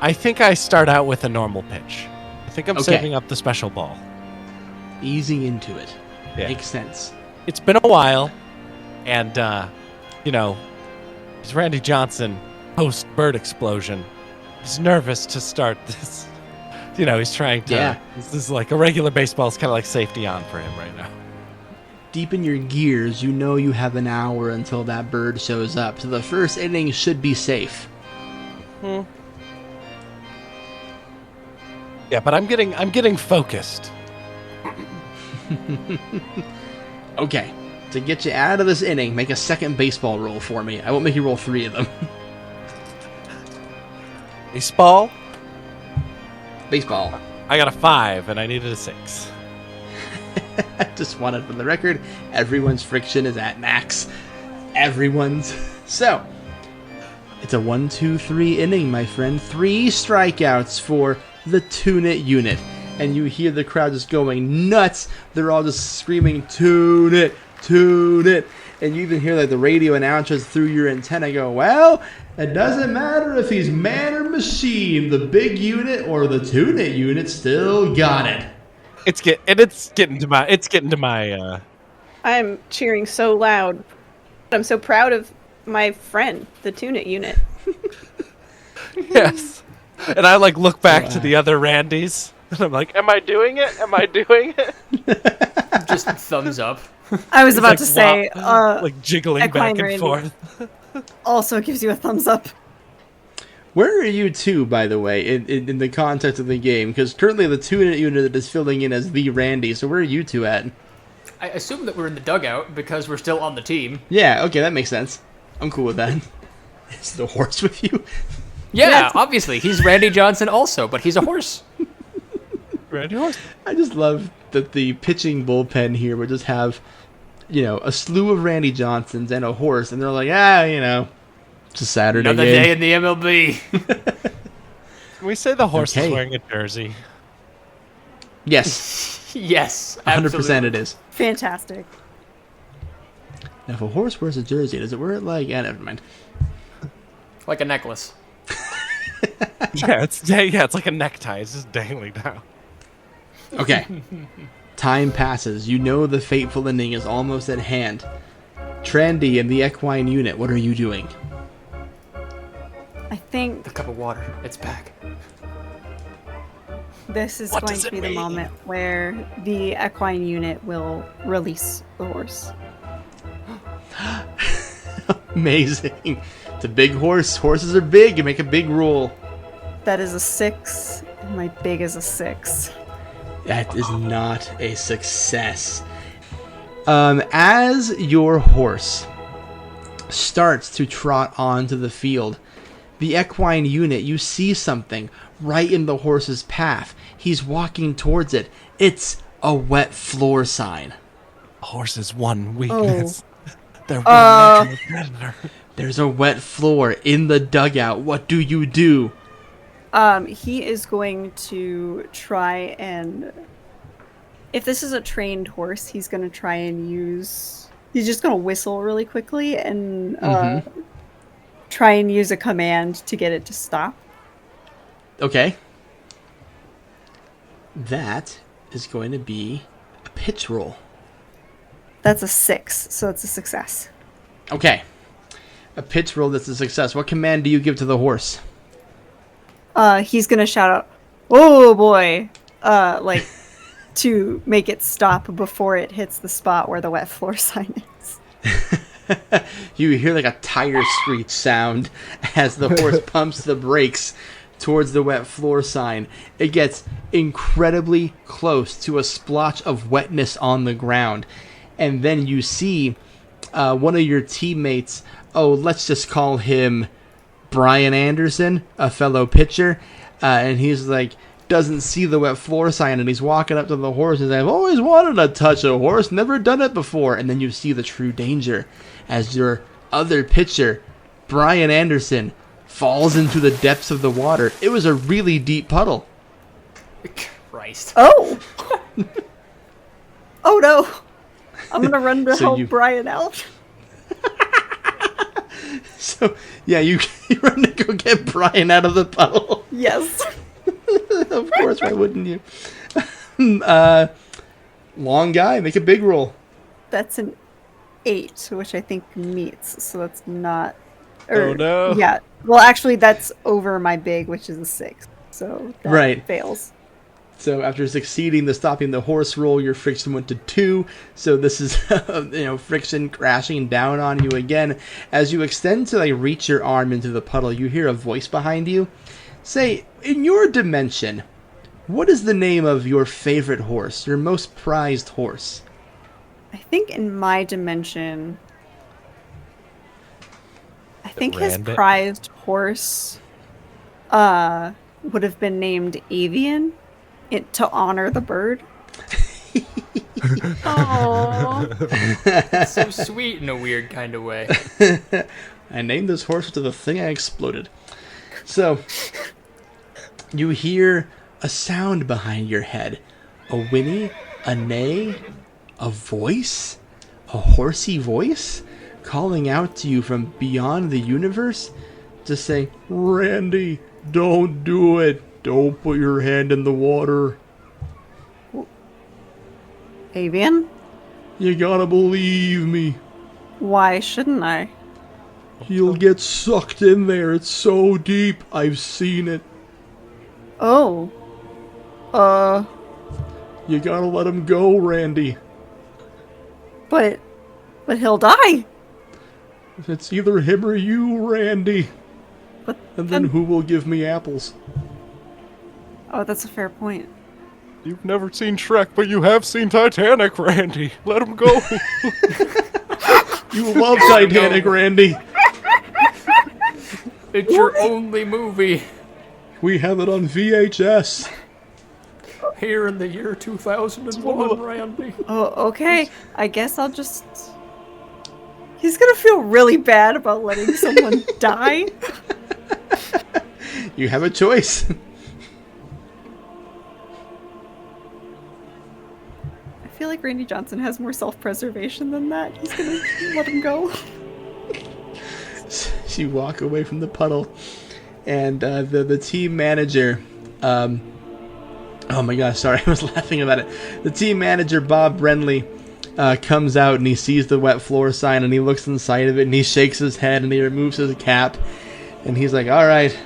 I think I start out with a normal pitch. I think I'm saving up the special ball. Easing into it. Yeah. Makes sense. It's been a while, and, it's Randy Johnson post-bird explosion. He's nervous to start this. He's trying to... Yeah. This is like a regular baseball. It's kind of like safety on for him right now. Deep in your gears, you know you have an hour until that bird shows up, so the first inning should be safe. Yeah, but I'm getting focused. Okay, to get you out of this inning, make a second baseball roll for me. I won't make you roll 3 of them. Baseball? Baseball. I got a 5, and I needed a 6. Just wanted for the record, everyone's friction is at max. Everyone's. So, it's a 1-2-3 inning, my friend. 3 strikeouts for the Tune It unit. And you hear the crowd just going nuts. They're all just screaming, "Tune it, tune it." And you even hear like the radio announcers through your antenna go, "Well, it doesn't matter if he's man or machine. The big unit or the Tune It unit still got it." It's getting to my. I'm cheering so loud. I'm so proud of my friend, the Tune It unit. Yes. And I look back to the other Randys, and I'm like, Am I doing it? Am I doing it? Just thumbs up. I was about to say, jiggling back Equine and Randy. forth. Also gives you a thumbs up. Where are you two, by the way, in the context of the game? Because currently the Tune It unit is filling in as the Randy, so where are you two at? I assume that we're in the dugout because we're still on the team. Yeah, okay, that makes sense. I'm cool with that. Is the horse with you? Yeah, obviously. He's Randy Johnson also, but he's a horse. Randy horse. I just love that the pitching bullpen here would just have, a slew of Randy Johnsons and a horse, and they're like, it's a Saturday Another game. day in the MLB. Can we say the horse Okay. is wearing a jersey? Yes, Yes, 100% absolutely. it is. Fantastic. Now, if a horse wears a jersey, does it wear it like... never mind. Like a necklace. It's like a necktie. It's just dangling down. Okay. Time passes. You know the fateful ending is almost at hand. Trendy and the Equine unit, what are you doing? I think The cup of water. It's back. this is What going does to it be the mean? moment where the Equine unit will release the horse. Amazing. It's a big horse. Horses are big. You make a big rule. That is a 6, and my big is a 6. That is not a success. As your horse starts to trot onto the field, the Equine unit, you see something right in the horse's path. He's walking towards it. It's a wet floor sign. A horse's one weakness. They're one natural predator. There's a wet floor in the dugout. What do you do? He is going to try and... If this is a trained horse, he's going to try and use... He's just going to whistle really quickly and try and use a command to get it to stop. Okay. That is going to be a pitch roll. That's a 6, so it's a success. Okay. A pitch roll that's a success. What command do you give to the horse? He's going to shout out, "Oh boy!" To make it stop before it hits the spot where the wet floor sign is. You hear like a tire screech sound as the horse pumps the brakes towards the wet floor sign. It gets incredibly close to a splotch of wetness on the ground. And then you see one of your teammates, let's just call him Brian Anderson, a fellow pitcher, and he's like, doesn't see the wet floor sign, and he's walking up to the horse and says, "I've always wanted to touch a horse, never done it before." And then you see the true danger as your other pitcher, Brian Anderson, falls into the depths of the water. It was a really deep puddle. Christ. Oh! Oh no! I'm gonna run to So help you- Brian out. So, yeah, you run to go get Brian out of the puddle. Yes. Of course, why wouldn't you? Long guy, make a big roll. That's an 8, which I think meets, so that's not... Oh, no. Yeah. Well, actually, that's over my big, which is a 6. So that Right. fails. So after succeeding the stopping the horse roll, your friction went to 2. So this is, friction crashing down on you again. As you extend to reach your arm into the puddle, you hear a voice behind you. Say, in your dimension, what is the name of your favorite horse, your most prized horse? I think in my dimension, I think his Randit? prized horse would have been named Avian to honor the bird. Aww. It's so sweet in a weird kind of way. I named this horse after the thing I exploded. So, you hear a sound behind your head. A whinny, a neigh, a voice, a horsey voice, calling out to you from beyond the universe to say, Randy, don't do it. Don't put your hand in the water. Avian? You gotta believe me. Why shouldn't I? You'll get sucked in there. It's so deep. I've seen it. Oh. You gotta let him go, Randy. But he'll die. It's either him or you, Randy. But And then who will give me apples? Oh, that's a fair point. You've never seen Shrek, but you have seen Titanic, Randy. Let him go. You love Titanic, Randy. It's your only movie. We have it on VHS. Here in the year 2001, Randy. Oh, okay. I guess I'll just... He's gonna feel really bad about letting someone die. You have a choice. I feel like Randy Johnson has more self-preservation than that. He's gonna let him go. You walk away from the puddle, and the team manager, oh my gosh, sorry, I was laughing about it. The team manager, Bob Brenly, comes out and he sees the wet floor sign and he looks inside of it and he shakes his head and he removes his cap and he's like, all right,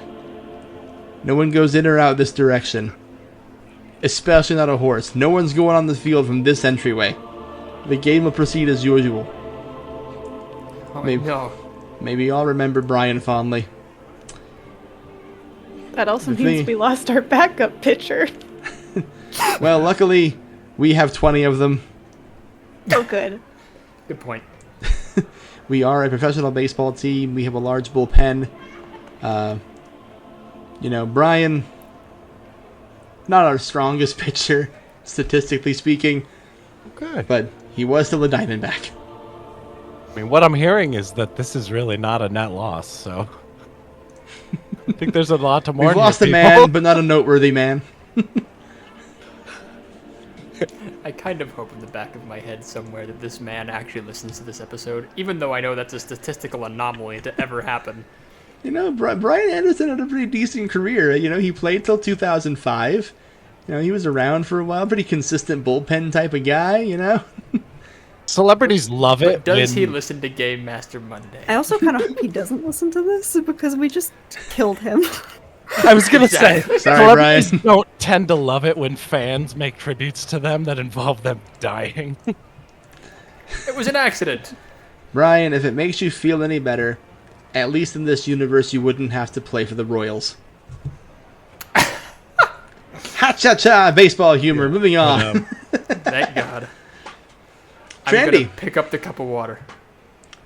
no one goes in or out this direction, especially not a horse. No one's going on the field from this entryway. The game will proceed as usual. Oh, Maybe. no. Maybe I'll remember Brian fondly. That also The means thing- we lost our backup pitcher. Well, luckily, we have 20 of them. Oh, good. Good point. We are a professional baseball team. We have a large bullpen. Brian, not our strongest pitcher, statistically speaking, Okay. but he was still a Diamondback. I mean, what I'm hearing is that this is really not a net loss, so I think there's a lot to mourn. We've lost a here, man, people. but not a noteworthy man. I kind of hope in the back of my head somewhere that this man actually listens to this episode, even though I know that's a statistical anomaly to ever happen. Brian Anderson had a pretty decent career. He played till 2005. He was around for a while. Pretty consistent bullpen type of guy, Celebrities love it. But does when- he listen to Game Master Monday? I also kind of hope he doesn't listen to this because we just killed him. I was gonna say, Exactly. Sorry, celebrities Brian. don't tend to love it when fans make tributes to them that involve them dying. It was an accident. Brian, if it makes you feel any better, at least in this universe, you wouldn't have to play for the Royals. Ha-cha-cha! Baseball humor. Moving on. Thank God. I'm Randy. gonna pick up the cup of water.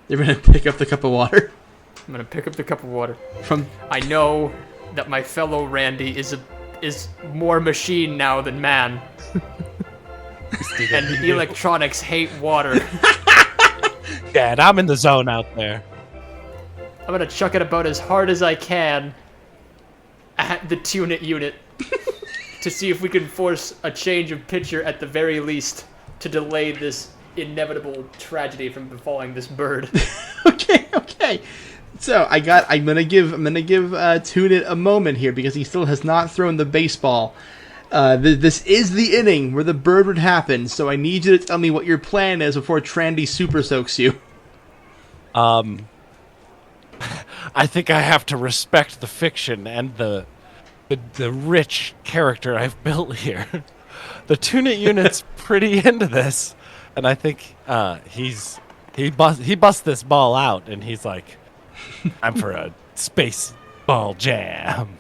You're going to pick up the cup of water I'm gonna pick up the cup of water. from... I know that my fellow Randy is more machine now than man. And electronics hate water. Dad, I'm in the zone out there. I'm gonna chuck it about as hard as I can at the Tune-It unit to see if we can force a change of pitcher at the very least to delay this inevitable tragedy from befalling this bird. Okay. So I'm gonna give Tune It a moment here because he still has not thrown the baseball. This is the inning where the bird would happen, so I need you to tell me what your plan is before Trandy super soaks you. I think I have to respect the fiction and the rich character I've built here. The Tunit unit's pretty into this, and I think he busts this ball out, and he's like, "I'm for a space ball jam."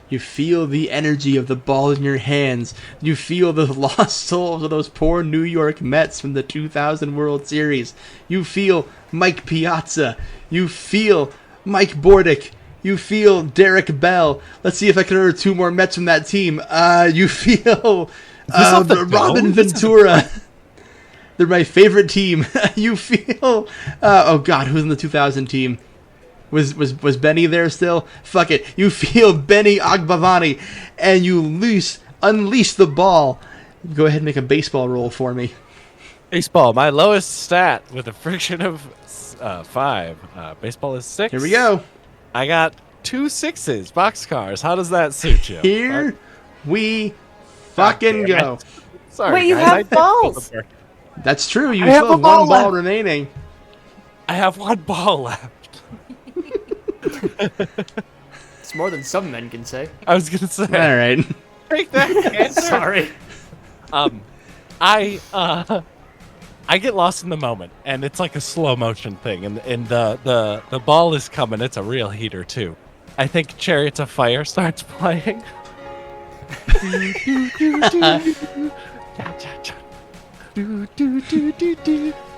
You feel the energy of the ball in your hands. You feel the lost souls of those poor New York Mets from the 2000 World Series. You feel Mike Piazza. You feel Mike Bordick. You feel Derek Bell. Let's see if I can order 2 more Mets from that team. You feel Robin Ventura. They're my favorite team. You feel... oh, God, who's in the 2000 team? Was Benny there still? Fuck it. You feel Benny Agbavani, and you unleash the ball. Go ahead and make a baseball roll for me. Baseball, my lowest stat with a friction of 5. Baseball is 6. Here we go. I got 2 6s, boxcars. How does that suit you? Here we fucking go. Sorry, Wait, you guys, have balls. That's true. You have still have a ball one ball left. remaining. I have 1 ball left. It's more than some men can say. I was gonna say. All right. Take that answer. Sorry. I get lost in the moment, and it's like a slow motion thing, and the ball is coming. It's a real heater too. I think Chariots of Fire starts playing.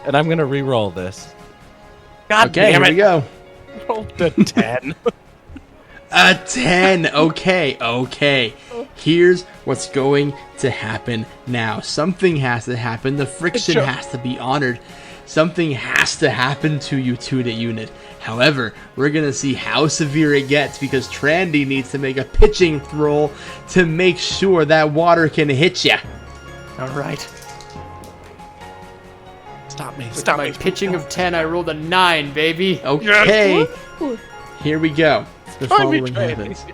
And I'm gonna re-roll this. God Okay, damn here it! we go. Rolled a 10. A 10. Okay. Here's what's going to happen now. Something has to happen. The friction has to be honored. Something has to happen to you, Tunit unit. However, we're going to see how severe it gets because Trandy needs to make a pitching throw to make sure that water can hit ya. All right. Stop me! With Stop my me! pitching of 10, I rolled a 9, baby. Okay. Here we go. The Try me, following Trandy. happens.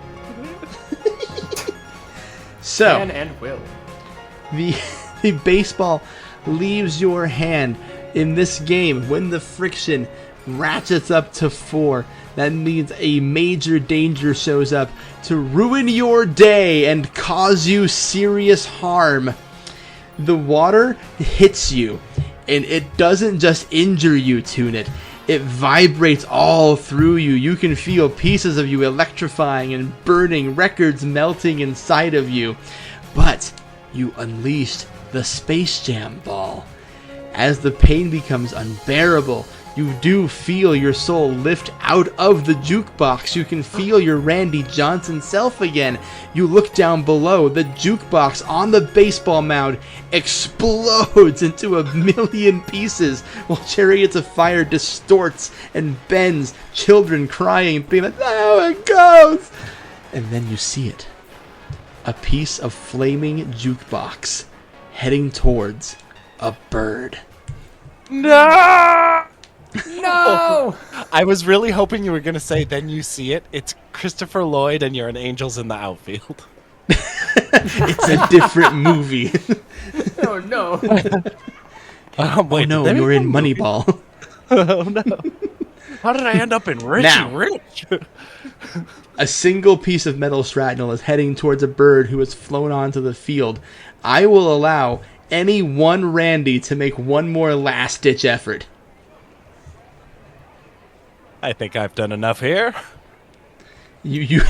So, Can and will. the baseball leaves your hand in this game when the friction ratchets up to 4. That means a major danger shows up to ruin your day and cause you serious harm. The water hits you, and it doesn't just injure you, Tunit. It vibrates all through you. You can feel pieces of you electrifying and burning, records melting inside of you. But you unleashed the Space Jam ball. As the pain becomes unbearable, you do feel your soul lift out of the jukebox. You can feel your Randy Johnson self again. You look down below. The jukebox on the baseball mound explodes into a million pieces while Chariots of Fire distorts and bends. Children crying, being like, "Oh, it goes!" And then you see it. A piece of flaming jukebox heading towards a bird. No! No! I was really hoping you were going to say, then you see it. It's Christopher Lloyd and you're an Angels in the Outfield. It's a different movie. Oh, no. Wait, Oh no, did they you're make in a movie? Moneyball. Oh no. How did I end up in Richie Now. Rich? A single piece of metal shrapnel is heading towards a bird who has flown onto the field. I will allow any one Randy to make one more last-ditch effort. I think I've done enough here. You.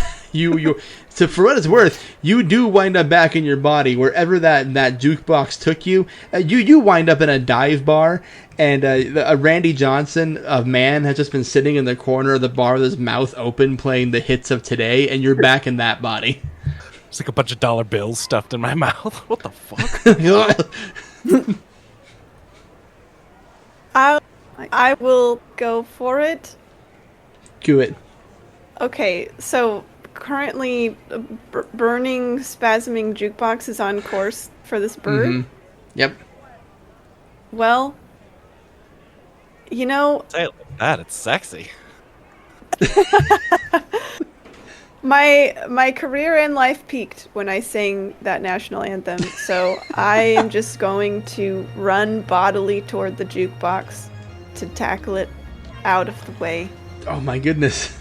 So for what it's worth, you do wind up back in your body wherever that jukebox took you. You wind up in a dive bar, and a Randy Johnson, a man, has just been sitting in the corner of the bar with his mouth open, playing the hits of today, and you're back in that body. It's like a bunch of dollar bills stuffed in my mouth. What the fuck? I will go for it. Do it. Okay, so currently burning, spasming jukebox is on course for this bird. Mm-hmm. Yep. Well, you know, Say it like that. It's sexy. My career and life peaked when I sang that national anthem, so I am just going to run bodily toward the jukebox to tackle it out of the way. Oh my goodness.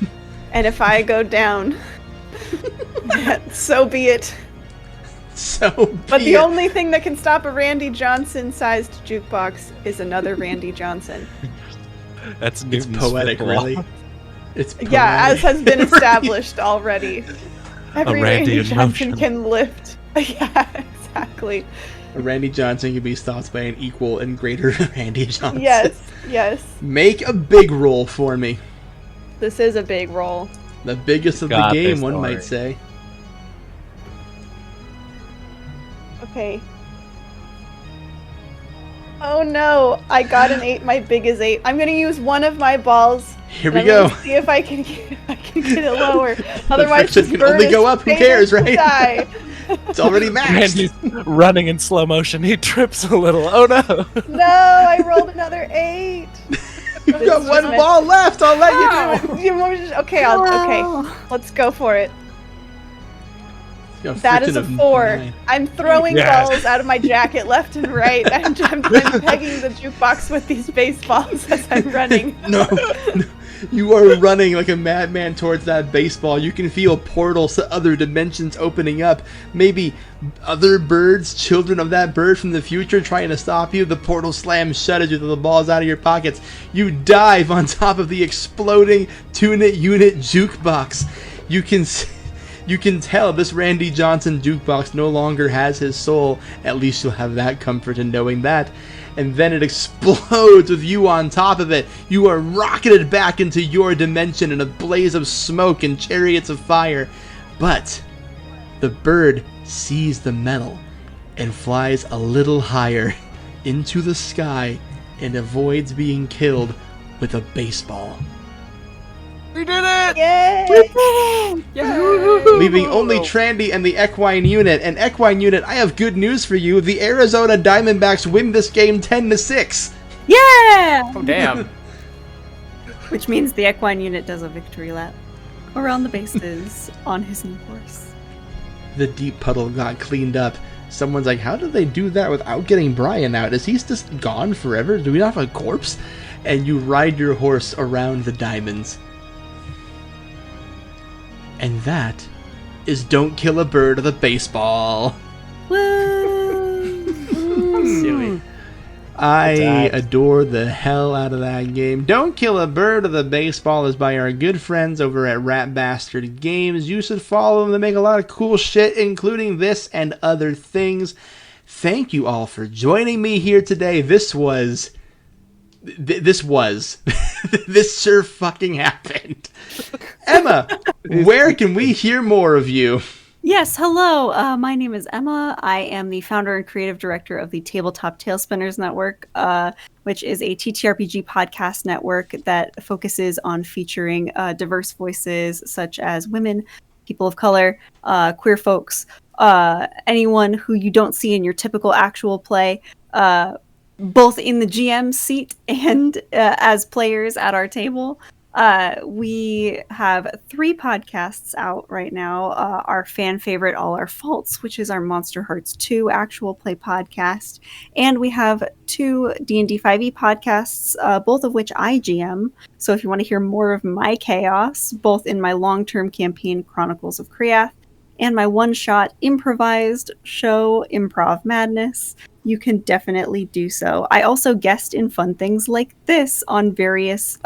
And if I go down, so be it. But the only thing that can stop a Randy Johnson-sized jukebox is another Randy Johnson. That's It's poetic, really. It's poetic. Yeah, as has been established already. Every Randy Randy Johnson emotion. can lift. Yeah, exactly. Randy Johnson can be stopped by an equal and greater Randy Johnson. Yes. Make a big roll for me. This is a big roll. The biggest of the Got game, this, one Tori. might say. Okay. Oh no, I got an 8. My big is 8. I'm gonna use one of my balls. Here we I'm go. gonna see if I can get it lower. Otherwise, friction can only go up. Who cares, right? Die. It's already maxed. Randy's running in slow motion. He trips a little. Oh no! No, I rolled another 8. You've got one ball left. I'll let you do it. Okay, okay. Let's go for it. You got a That is friction a of 4. 9. I'm throwing Yes. balls out of my jacket left and right. I'm pegging the jukebox with these baseballs as I'm running. No. You are running like a madman towards that baseball. You can feel portals to other dimensions opening up. Maybe other birds, children of that bird from the future, trying to stop you. The portal slams shut as you throw the balls out of your pockets. You dive on top of the exploding Tune-It unit jukebox. You can tell this Randy Johnson jukebox no longer has his soul. At least you'll have that comfort in knowing that. And then it explodes with you on top of it. You are rocketed back into your dimension in a blaze of smoke and chariots of fire. But the bird sees the metal and flies a little higher into the sky and avoids being killed with a baseball. We did it! Yay! Leaving only Trandy and the Equine unit. And Equine unit, I have good news for you. The Arizona Diamondbacks win this game 10-6. Yeah! Oh, damn. Which means the equine unit does a victory lap around the bases on his new horse. The deep puddle got cleaned up. Someone's like, how did they do that without getting Brian out? Is he just gone forever? Do we not have a corpse? And you ride your horse around the diamonds. And that is Don't Kill a Bird with a Baseball. Silly. I adore the hell out of that game. Don't Kill a Bird with a Baseball is by our good friends over at Rat Bastard Games. You should follow them. They make a lot of cool shit, including this and other things. Thank you all for joining me here today. This sure fucking happened. Emma, where can we hear more of you? Yes, hello. My name is Emma. I am the founder and creative director of the Tabletop Tailspinners Network, which is a TTRPG podcast network that focuses on featuring diverse voices such as women, people of color, queer folks, anyone who you don't see in your typical actual play, both in the GM seat and as players at our table. We have 3 podcasts out right now. Our fan favorite, All Our Faults, which is our Monster Hearts 2 actual play podcast. And we have 2 D&D 5e podcasts, both of which I GM. So if you want to hear more of my chaos, both in my long-term campaign, Chronicles of Kriath, and my one-shot improvised show, Improv Madness, you can definitely do so. I also guest in fun things like this on various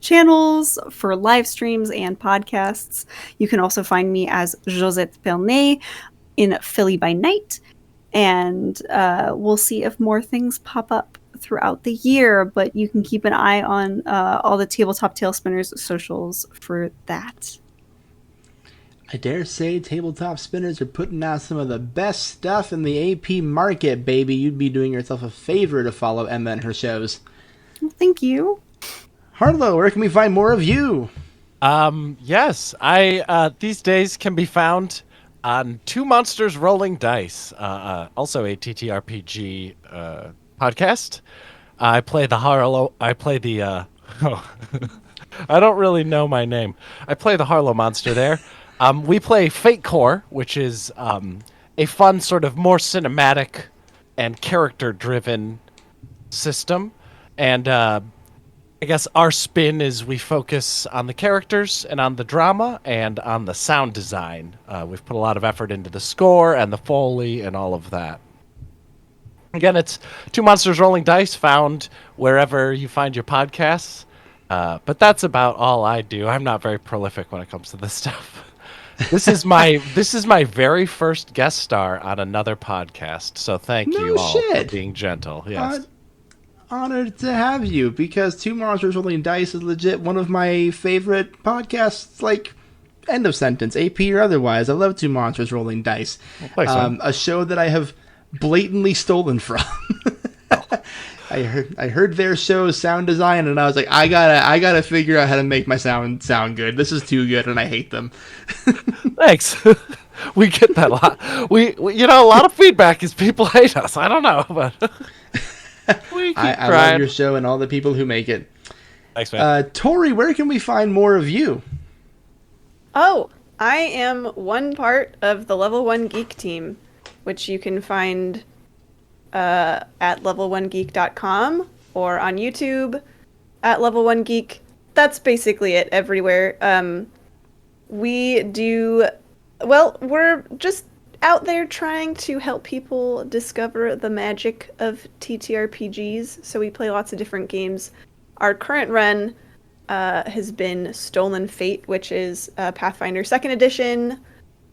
channels for live streams and podcasts. You can also find me as Josette Pernay in Philly by Night, and we'll see if more things pop up throughout the year, but you can keep an eye on all the Tabletop Tailspinners socials for that. I dare say Tabletop Spinners are putting out some of the best stuff in the AP market, baby. You'd be doing yourself a favor to follow Emma and her shows. Well, thank you. Harlowe, where can we find more of you? Yes, I these days can be found on Two Monsters Rolling Dice, also a TTRPG podcast. I play the Harlowe. I play the I don't really know my name. I play the Harlowe monster there. We play Fate Core, which is a fun sort of more cinematic and character-driven system. And I guess our spin is we focus on the characters and on the drama and on the sound design. We've put a lot of effort into the score and the Foley and all of that. Again, it's Two Monsters Rolling Dice, found wherever you find your podcasts. But that's about all I do. I'm not very prolific when it comes to this stuff. This is my very first guest star on another podcast. So thank you all for being gentle. Yes. Honored to have you, because Two Monsters Rolling Dice is legit one of my favorite podcasts, like, end of sentence, AP or otherwise. I love Two Monsters Rolling Dice. A show that I have blatantly stolen from. I heard their show's sound design, and I was like, I gotta figure out how to make my sound good. This is too good, and I hate them. Thanks. We get that a lot. We a lot of feedback is people hate us. I don't know, but we keep trying. I love your show and all the people who make it. Thanks, man. Tori, where can we find more of you? Oh, I am one part of the Level 1 Geek team, which you can find at level1geek.com or on YouTube at Level 1 Geek. That's basically it everywhere. We're just out there trying to help people discover the magic of TTRPGs. So we play lots of different games. Our current run has been Stolen Fate, which is Pathfinder 2nd Edition,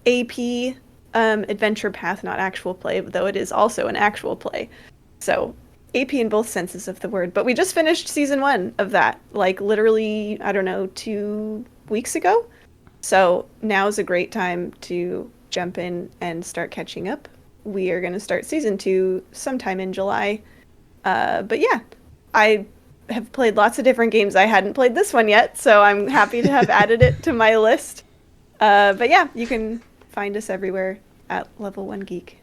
AP, Adventure Path, not actual play, though it is also an actual play. So AP in both senses of the word. But we just finished season 1 of that, like literally, 2 weeks ago. So now's a great time to jump in and start catching up. We are going to start season 2 sometime in July. But yeah, I have played lots of different games. I hadn't played this one yet, so I'm happy to have added it to my list. But yeah, you can find us everywhere at Level 1 Geek.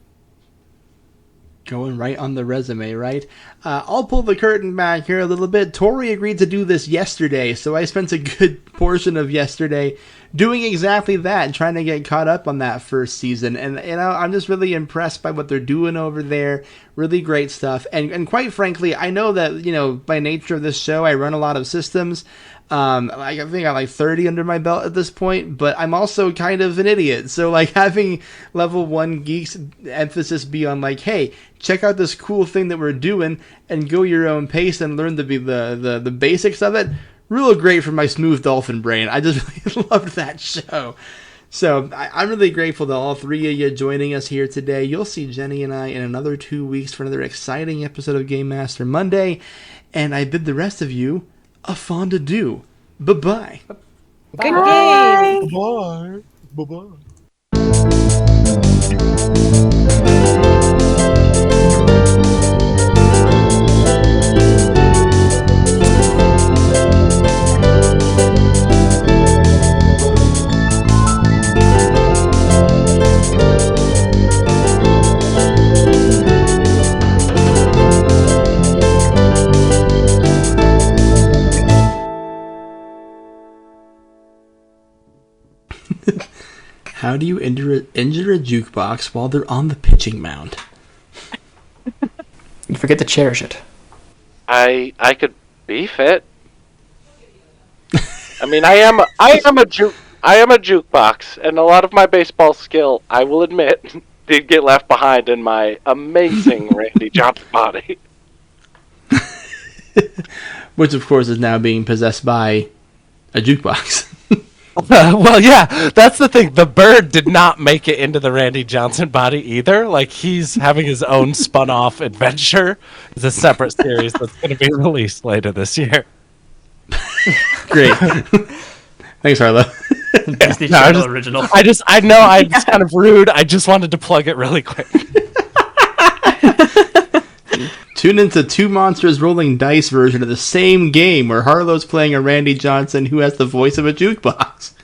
Going right on the resume, right? I'll pull the curtain back here a little bit. Tori agreed to do this yesterday, so I spent a good portion of yesterday doing exactly that, trying to get caught up on that first season. And I'm just really impressed by what they're doing over there. Really great stuff. And quite frankly, I know that, by nature of this show, I run a lot of systems. I think I have 30 under my belt at this point, but I'm also kind of an idiot. So having Level 1 Geeks emphasis be on hey, check out this cool thing that we're doing and go your own pace and learn the basics of it. Real great for my smooth dolphin brain. I just really loved that show. So I'm really grateful to all three of you joining us here today. You'll see Jenny and I in another 2 weeks for another exciting episode of Game Master Monday. And I bid the rest of you a fond adieu. Bye-bye. Good game. Bye-bye. Bye-bye. How do you injure a jukebox while they're on the pitching mound? You forget to cherish it. I could beef it. I mean, I am a jukebox, and a lot of my baseball skill, I will admit, did get left behind in my amazing Randy Johnson body. Which, of course, is now being possessed by a jukebox. Well, yeah, that's the thing. The bird did not make it into the Randy Johnson body either. He's having his own spun-off adventure. It's a separate series that's going to be released later this year. Great. Thanks, Harlowe. Disney Channel original. I know it's kind of rude. I just wanted to plug it really quick. Tune into Two Monsters Rolling Dice version of the same game where Harlow's playing a Randy Johnson who has the voice of a jukebox.